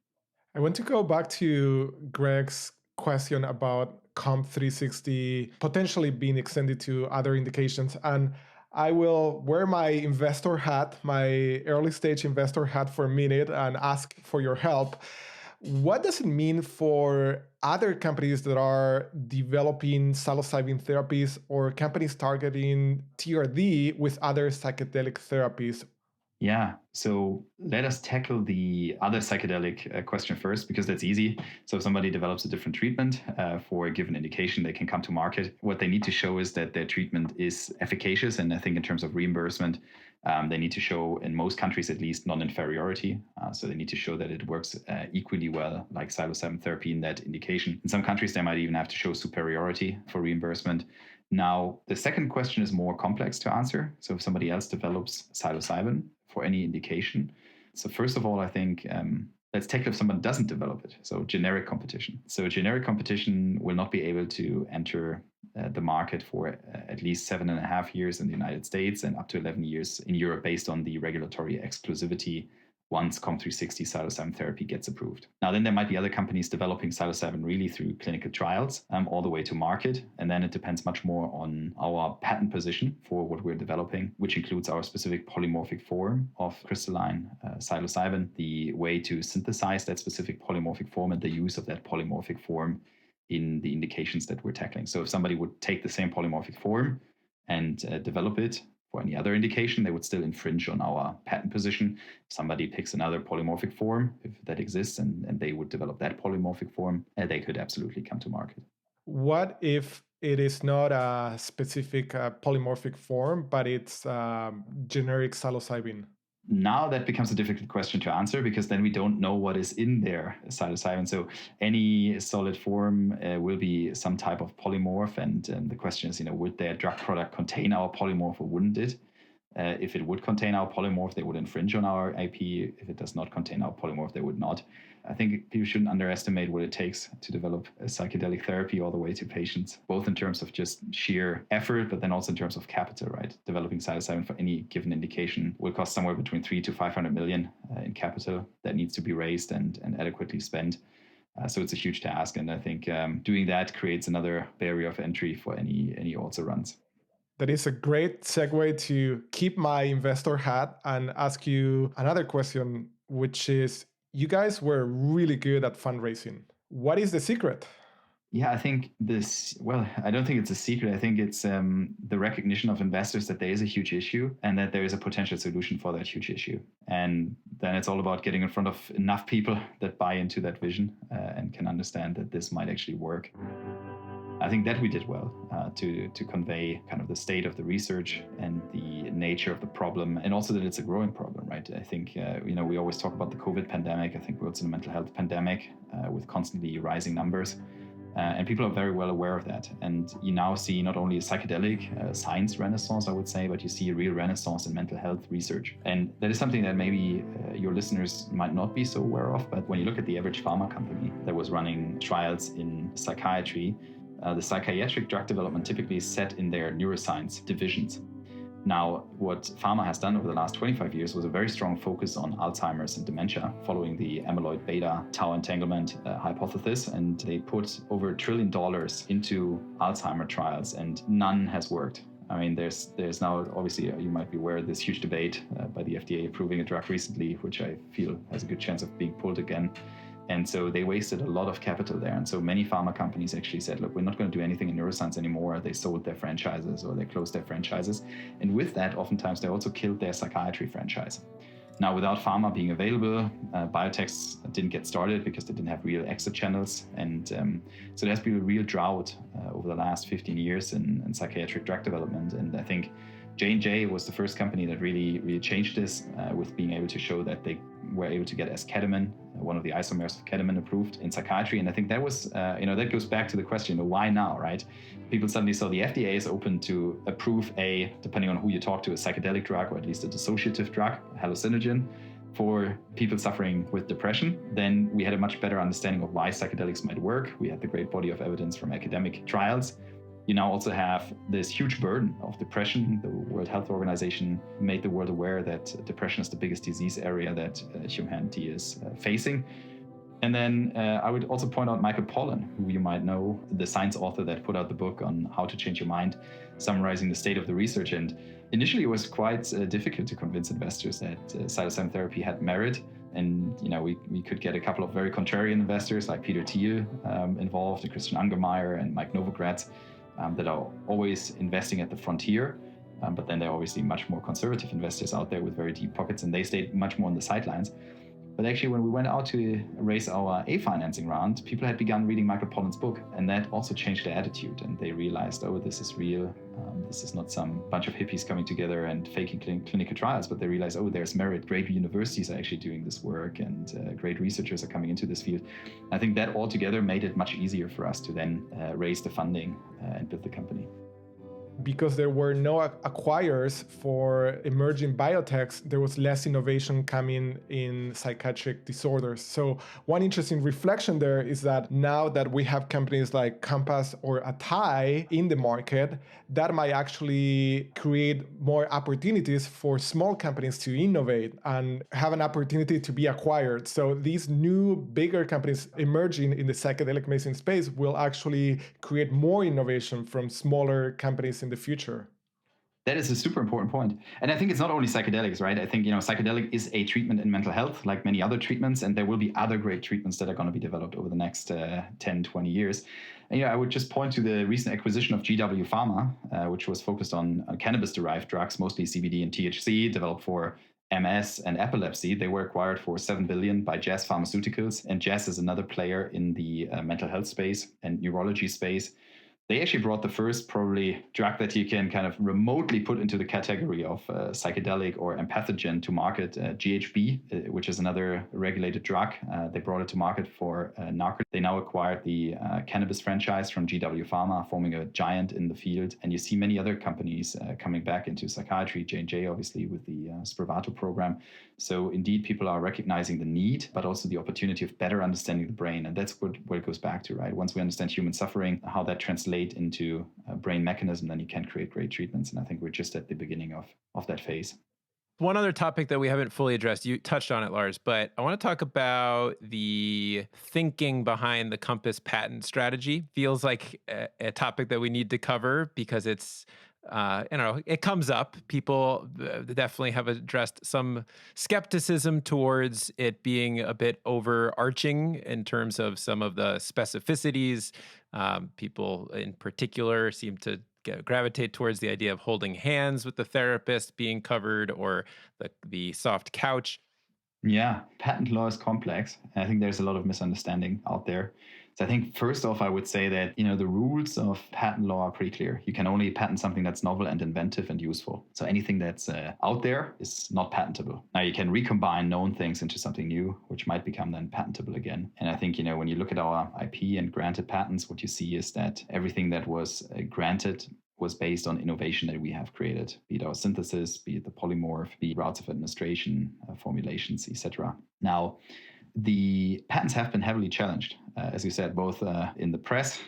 I want to go back to Greg's question about COMP360 potentially being extended to other indications. And I will wear my investor hat, my early stage investor hat for a minute and ask for your help. What does it mean for other companies that are developing psilocybin therapies or companies targeting TRD with other psychedelic therapies? Yeah, so let us tackle the other psychedelic question first, because that's easy. So if somebody develops a different treatment for a given indication, they can come to market. What they need to show is that their treatment is efficacious. And I think in terms of reimbursement, they need to show, in most countries at least, non-inferiority. So they need to show that it works equally well like psilocybin therapy in that indication. In some countries, they might even have to show superiority for reimbursement. Now, the second question is more complex to answer. So if somebody else develops psilocybin for any indication. So first of all, I think let's take if someone doesn't develop it. So generic competition. So generic competition will not be able to enter the market for at least 7.5 years in the United States and up to 11 years in Europe based on the regulatory exclusivity once COMP360 psilocybin therapy gets approved. Now, then there might be other companies developing psilocybin really through clinical trials all the way to market. And then it depends much more on our patent position for what we're developing, which includes our specific polymorphic form of crystalline psilocybin, the way to synthesize that specific polymorphic form and the use of that polymorphic form in the indications that we're tackling. So if somebody would take the same polymorphic form and develop it for any other indication, they would still infringe on our patent position. If somebody picks another polymorphic form, if that exists, and they would develop that polymorphic form, they could absolutely come to market. What if it is not a specific polymorphic form, but it's generic psilocybin? Now that becomes a difficult question to answer because then we don't know what is in their psilocybin. So any solid form will be some type of polymorph. And the question is, would their drug product contain our polymorph or wouldn't it? If it would contain our polymorph, they would infringe on our IP. If it does not contain our polymorph, they would not. I think people shouldn't underestimate what it takes to develop a psychedelic therapy all the way to patients, both in terms of just sheer effort, but then also in terms of capital, right? Developing psilocybin for any given indication will cost somewhere between 300 to 500 million in capital that needs to be raised and adequately spent. So it's a huge task. And I think doing that creates another barrier of entry for any also runs. That is a great segue to keep my investor hat and ask you another question, which is, you guys were really good at fundraising. What is the secret? Yeah, I think I don't think it's a secret. I think it's the recognition of investors that there is a huge issue and that there is a potential solution for that huge issue. And then it's all about getting in front of enough people that buy into that vision and can understand that this might actually work. I think that we did well to convey kind of the state of the research and the nature of the problem, and also that it's a growing problem, right? I think, we always talk about the COVID pandemimic. I think we're also in a mental health pandemic with constantly rising numbers. And people are very well aware of that. And you now see not only a psychedelic science renaissance, I would say, but you see a real renaissance in mental health research. And that is something that maybe your listeners might not be so aware of. But when you look at the average pharma company that was running trials in psychiatry, the psychiatric drug development typically is set in their neuroscience divisions. Now, what pharma has done over the last 25 years was a very strong focus on Alzheimer's and dementia, following the amyloid beta tau entanglement hypothesis. And they put over $1 trillion into Alzheimer trials, and none has worked. I mean, there's now, obviously, you might be aware of this huge debate by the FDA approving a drug recently, which I feel has a good chance of being pulled again. And so they wasted a lot of capital there. And so many pharma companies actually said, look, we're not going to do anything in neuroscience anymore. They sold their franchises or they closed their franchises. And with that, oftentimes they also killed their psychiatry franchise. Now, without pharma being available, biotechs didn't get started because they didn't have real exit channels. And so there's been a real drought over the last 15 years in psychiatric drug development. And I think J&J was the first company that really changed this with being able to show that they were able to get esketamine, one of the isomers of ketamine, approved in psychiatry. And I think that was, that goes back to the question, why now, right? People suddenly saw the FDA is open to approve depending on who you talk to, a psychedelic drug or at least a dissociative drug, a hallucinogen, for people suffering with depression. Then we had a much better understanding of why psychedelics might work. We had the great body of evidence from academic trials. You now also have this huge burden of depression. The World Health Organization made the world aware that depression is the biggest disease area that humanity is facing. And then I would also point out Michael Pollan, who you might know, the science author that put out the book on how to change your mind, summarizing the state of the research. And initially it was quite difficult to convince investors that psilocybin therapy had merit. And we could get a couple of very contrarian investors like Peter Thiel involved, and Christian Ungermeyer and Mike Novogratz, that are always investing at the frontier. But then there are obviously much more conservative investors out there with very deep pockets, and they stayed much more on the sidelines. But actually, when we went out to raise our A financing round, people had begun reading Michael Pollan's book, and that also changed their attitude. And they realized, oh, this is real. This is not some bunch of hippies coming together and faking clinical trials, but they realized, oh, there's merit. Great universities are actually doing this work, and great researchers are coming into this field. I think that all together made it much easier for us to then raise the funding and build the company. Because there were no acquirers for emerging biotechs, there was less innovation coming in psychiatric disorders. So one interesting reflection there is that now that we have companies like Compass or Atai in the market, that might actually create more opportunities for small companies to innovate and have an opportunity to be acquired. So these new, bigger companies emerging in the psychedelic medicine space will actually create more innovation from smaller companies in the future. That is a super important point. And I think it's not only psychedelics, right? I think, psychedelic is a treatment in mental health, like many other treatments, and there will be other great treatments that are going to be developed over the next 10, 20 years. And I would just point to the recent acquisition of GW Pharma, which was focused on cannabis-derived drugs, mostly CBD and THC, developed for MS and epilepsy. They were acquired for $7 billion by Jazz Pharmaceuticals. And Jazz is another player in the mental health space and neurology space. They actually brought the first probably drug that you can kind of remotely put into the category of psychedelic or empathogen to market, GHB, which is another regulated drug. They brought it to market for narcotics. They now acquired the cannabis franchise from GW Pharma, forming a giant in the field. And you see many other companies coming back into psychiatry, J&J obviously with the Spravato program. So indeed, people are recognizing the need, but also the opportunity of better understanding the brain. And that's what it goes back to, right? Once we understand human suffering, how that translates into a brain mechanism, then you can create great treatments. And I think we're just at the beginning of that phase. One other topic that we haven't fully addressed, you touched on it, Lars, but I want to talk about the thinking behind the Compass patent strategy. Feels like a topic that we need to cover because it's it comes up. People definitely have addressed some skepticism towards it being a bit overarching in terms of some of the specificities. People in particular seem to gravitate towards the idea of holding hands with the therapist being covered, or the soft couch. Yeah, patent law is complex. I think there's a lot of misunderstanding out there. So I think first off, I would say that, the rules of patent law are pretty clear. You can only patent something that's novel and inventive and useful. So anything that's out there is not patentable. Now you can recombine known things into something new, which might become then patentable again. And I think, when you look at our IP and granted patents, what you see is that everything that was granted was based on innovation that we have created, be it our synthesis, be it the polymorph, be it routes of administration, formulations, etc. Now, the patents have been heavily challenged, as you said, both in the press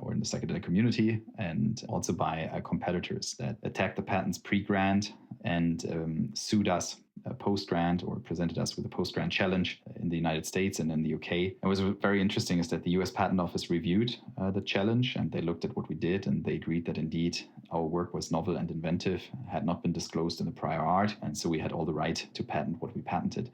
or in the psychedelic community, and also by competitors that attacked the patents pre-grant and sued us post-grant, or presented us with a post-grant challenge in the United States and in the UK. And what was very interesting is that the US Patent Office reviewed the challenge, and they looked at what we did, and they agreed that indeed our work was novel and inventive, had not been disclosed in the prior art, and so we had all the right to patent what we patented.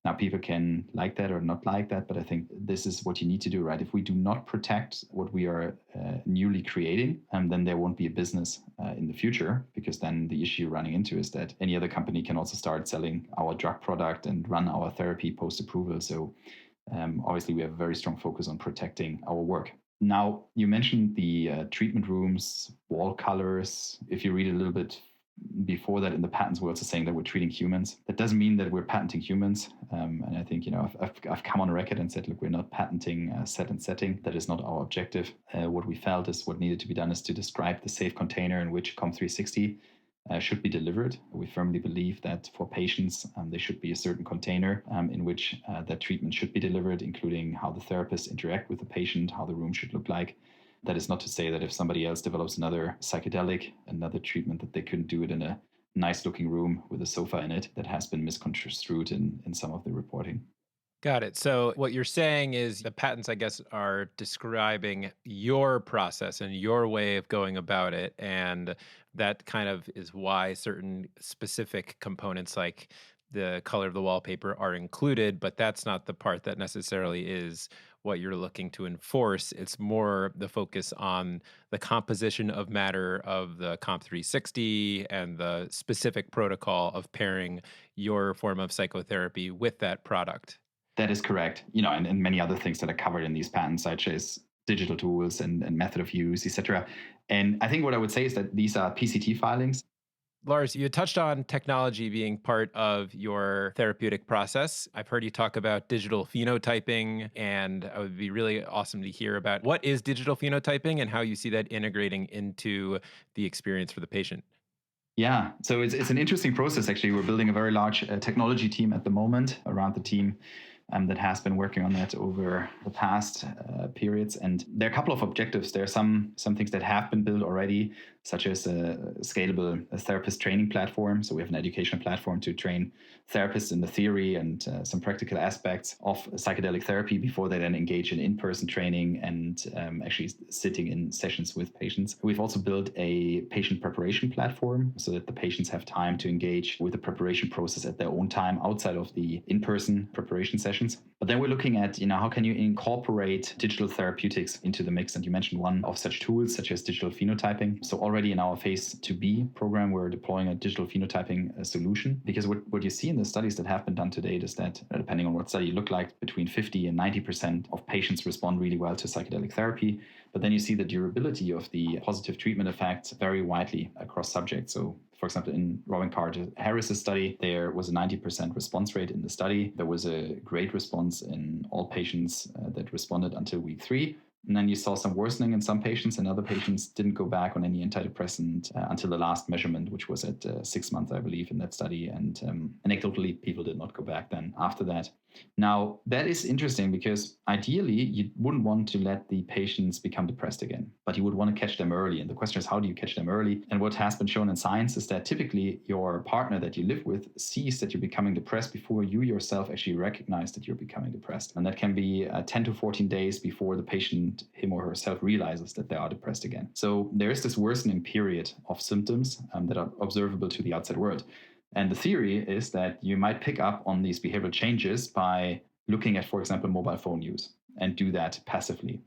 Now, people can like that or not like that, but I think this is what you need to do, right? If we do not protect what we are newly creating, then there won't be a business in the future, because then the issue running into is that any other company can also start selling our drug product and run our therapy post-approval. So obviously, we have a very strong focus on protecting our work. Now, you mentioned the treatment rooms, wall colors. If you read a little bit before that in the patents, we're also saying that we're treating humans. That doesn't mean that we're patenting humans. And I think, I've come on record and said, look, we're not patenting set and setting. That is not our objective. What we felt is what needed to be done is to describe the safe container in which COM360 should be delivered. We firmly believe that for patients, there should be a certain container in which that treatment should be delivered, including how the therapists interact with the patient, how the room should look like. That is not to say that if somebody else develops another psychedelic, another treatment, that they couldn't do it in a nice looking room with a sofa in it. That has been misconstrued in some of the reporting. Got it. So what you're saying is the patents, I guess, are describing your process and your way of going about it. And that kind of is why certain specific components like the color of the wallpaper are included, but that's not the part that necessarily is what you're looking to enforce. It's more the focus on the composition of matter of the COMP360 and the specific protocol of pairing your form of psychotherapy with that product. That is correct. And many other things that are covered in these patents, such as digital tools and method of use, etc. And I think what I would say is that these are PCT filings. Lars, you touched on technology being part of your therapeutic process. I've heard you talk about digital phenotyping, and it would be really awesome to hear about what is digital phenotyping and how you see that integrating into the experience for the patient. Yeah, so it's an interesting process, actually. We're building a very large technology team at the moment around the team that has been working on that over the past periods. And there are a couple of objectives. There are some things that have been built already, such as a scalable therapist training platform. So we have an educational platform to train therapists in the theory and some practical aspects of psychedelic therapy before they then engage in in-person training and actually sitting in sessions with patients. We've also built a patient preparation platform so that the patients have time to engage with the preparation process at their own time outside of the in-person preparation sessions. But then we're looking at, how can you incorporate digital therapeutics into the mix? And you mentioned one of such tools, such as digital phenotyping. So already in our phase 2B program, we're deploying a digital phenotyping solution, because what you see in the studies that have been done to date is that, depending on what study you look like, between 50 and 90% of patients respond really well to psychedelic therapy. But then you see the durability of the positive treatment effects vary widely across subjects. So, for example, in Robin Carter-Harris's study, there was a 90% response rate in the study. There was a great response in all patients that responded until week 3. And then you saw some worsening in some patients, and other patients didn't go back on any antidepressant until the last measurement, which was at 6 months, I believe, in that study. And anecdotally, people did not go back then after that. Now, that is interesting because ideally, you wouldn't want to let the patients become depressed again, but you would want to catch them early. And the question is, how do you catch them early? And what has been shown in science is that typically your partner that you live with sees that you're becoming depressed before you yourself actually recognize that you're becoming depressed. And that can be 10 to 14 days before the patient, him or herself, realizes that they are depressed again. So there is this worsening period of symptoms that are observable to the outside world. And the theory is that you might pick up on these behavioral changes by looking at, for example, mobile phone use, and do that passively.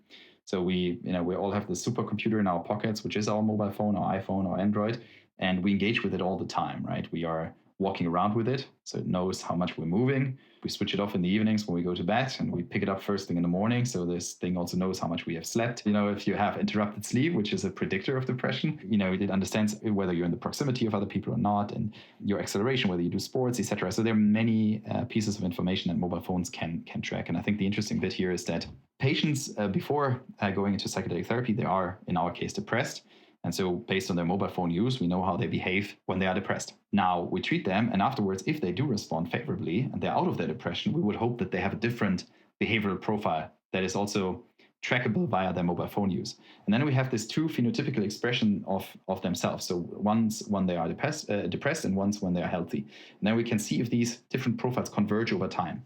So we all have the supercomputer in our pockets, which is our mobile phone, our iPhone, or Android, and we engage with it all the time, right? We are walking around with it. So it knows how much we're moving. We switch it off in the evenings when we go to bed, and we pick it up first thing in the morning. So this thing also knows how much we have slept. If you have interrupted sleep, which is a predictor of depression, it understands whether you're in the proximity of other people or not, and your acceleration, whether you do sports, etc. So there are many pieces of information that mobile phones can track. And I think the interesting bit here is that patients, before going into psychedelic therapy, they are, in our case, depressed. And so based on their mobile phone use, we know how they behave when they are depressed. Now we treat them, and afterwards, if they do respond favorably and they're out of their depression, we would hope that they have a different behavioral profile that is also trackable via their mobile phone use. And then we have this true phenotypical expression of themselves. So once when they are depressed and once when they are healthy. And then we can see if these different profiles converge over time.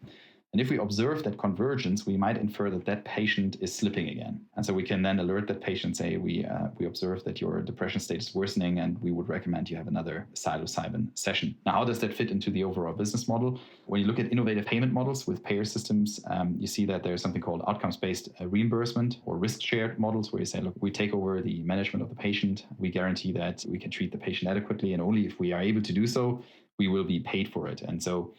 And if we observe that convergence, we might infer that that patient is slipping again. And so we can then alert that patient, say, we observe that your depression state is worsening, and we would recommend you have another psilocybin session. Now, how does that fit into the overall business model? When you look at innovative payment models with payer systems, you see that there's something called outcomes-based reimbursement or risk-shared models, where you say, look, we take over the management of the patient. We guarantee that we can treat the patient adequately, and only if we are able to do so, we will be paid for it. And so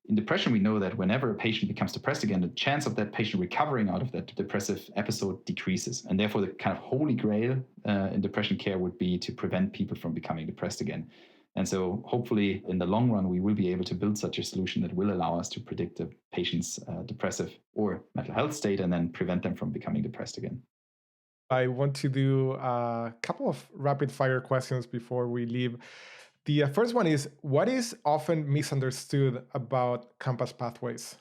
in depression, we know that whenever a patient becomes depressed again, the chance of that patient recovering out of that depressive episode decreases. And therefore, the kind of holy grail in depression care would be to prevent people from becoming depressed again. And so hopefully, in the long run, we will be able to build such a solution that will allow us to predict the patient's depressive or mental health state and then prevent them from becoming depressed again. I want to do a couple of rapid fire questions before we leave. The first one is, what is often misunderstood about Compass Pathways?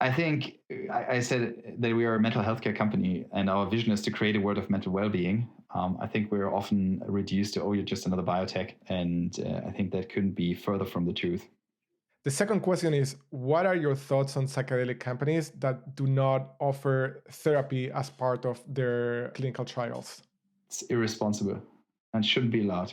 I think I said that we are a mental health care company, and our vision is to create a world of mental well-being. I think we're often reduced to, you're just another biotech. And I think that couldn't be further from the truth. The second question is, what are your thoughts on psychedelic companies that do not offer therapy as part of their clinical trials? It's irresponsible and shouldn't be allowed.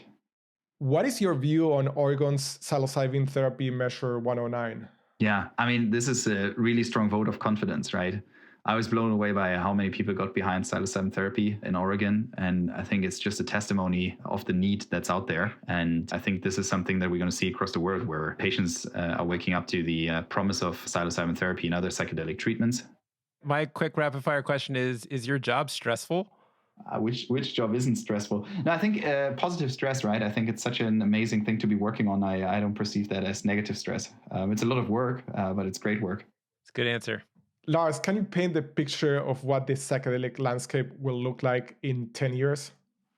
What is your view on Oregon's psilocybin therapy measure 109? Yeah, I mean, this is a really strong vote of confidence, right? I was blown away by how many people got behind psilocybin therapy in Oregon. And I think it's just a testimony of the need that's out there. And I think this is something that we're going to see across the world, where patients are waking up to the promise of psilocybin therapy and other psychedelic treatments. My quick rapid fire question is your job stressful? Which job isn't stressful? No, I think positive stress, right? I think it's such an amazing thing to be working on. I don't perceive that as negative stress. It's a lot of work, but it's great work. It's a good answer. Lars, can you paint the picture of what the psychedelic landscape will look like in 10 years?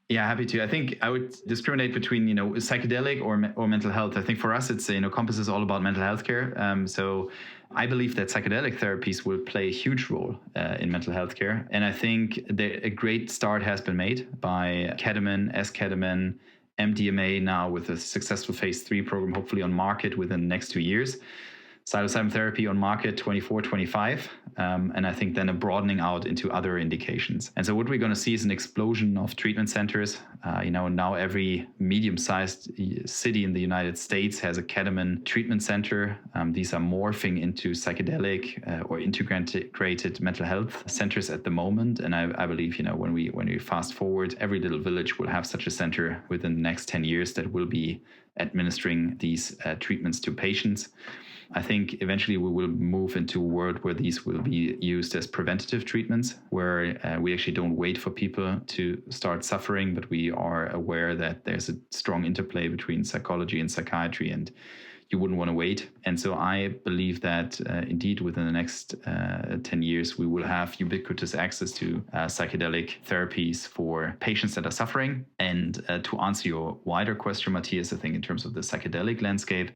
Yeah, happy to. I think I would discriminate between, psychedelic or mental health. I think for us, it's, Compass is all about mental health care. So I believe that psychedelic therapies will play a huge role in mental health care. And I think that a great start has been made by ketamine, esketamine, MDMA now with a successful phase 3 program, hopefully on market within the next 2 years. Psilocybin therapy on market 24, 25, and I think then a broadening out into other indications. And so what we're going to see is an explosion of treatment centers. Now every medium-sized city in the United States has a ketamine treatment center. These are morphing into psychedelic or integrated mental health centers at the moment. And I believe, when we fast forward, every little village will have such a center within the next 10 years that will be administering these treatments to patients. I think eventually we will move into a world where these will be used as preventative treatments, where we actually don't wait for people to start suffering, but we are aware that there's a strong interplay between psychology and psychiatry, and you wouldn't want to wait. And so I believe that indeed within the next 10 years, we will have ubiquitous access to psychedelic therapies for patients that are suffering. And to answer your wider question, Matias, I think in terms of the psychedelic landscape,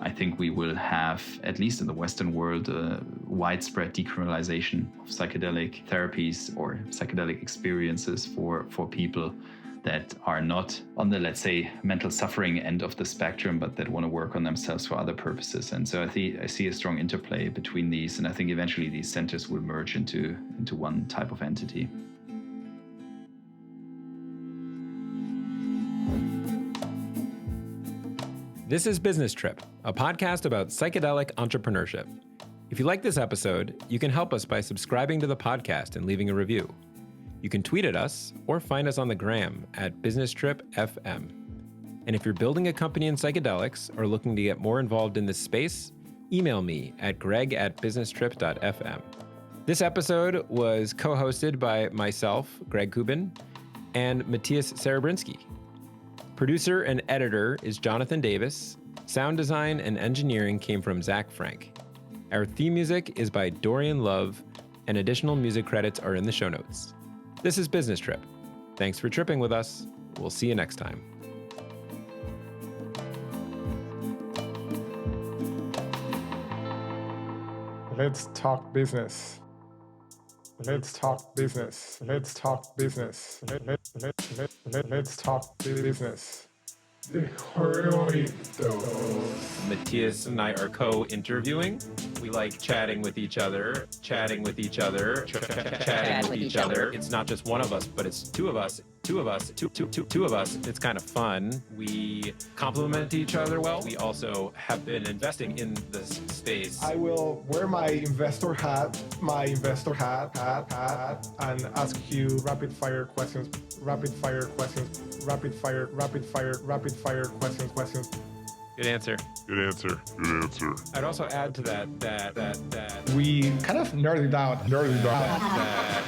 I think we will have, at least in the Western world, widespread decriminalization of psychedelic therapies or psychedelic experiences for people that are not on the, let's say, mental suffering end of the spectrum, but that want to work on themselves for other purposes. And so I see a strong interplay between these, and I think eventually these centers will merge into one type of entity. This is Business Trip, a podcast about psychedelic entrepreneurship. If you like this episode, you can help us by subscribing to the podcast and leaving a review. You can tweet at us or find us on the gram at BusinessTripFM. And if you're building a company in psychedelics or looking to get more involved in this space, email me at greg@businesstrip.fm. This episode was co-hosted by myself, Greg Kubin, and Matias Serebrinsky. Producer and editor is Jonathan Davis. Sound design and engineering came from Zack Frank. Our theme music is by Dorian Love, and additional music credits are in the show notes. This is Business Trip. Thanks for tripping with us. We'll see you next time. Let's talk business. Let's talk business. Let's talk business. Let's talk business. Matias and I are co-interviewing. We like chatting with each other. It's not just one of us, but it's two of us. Two of us. It's kind of fun. We complement each other well. We also have been investing in this space. I will wear my investor hat, and ask you rapid fire questions. Good answer. I'd also add to that We kind of nerded out. that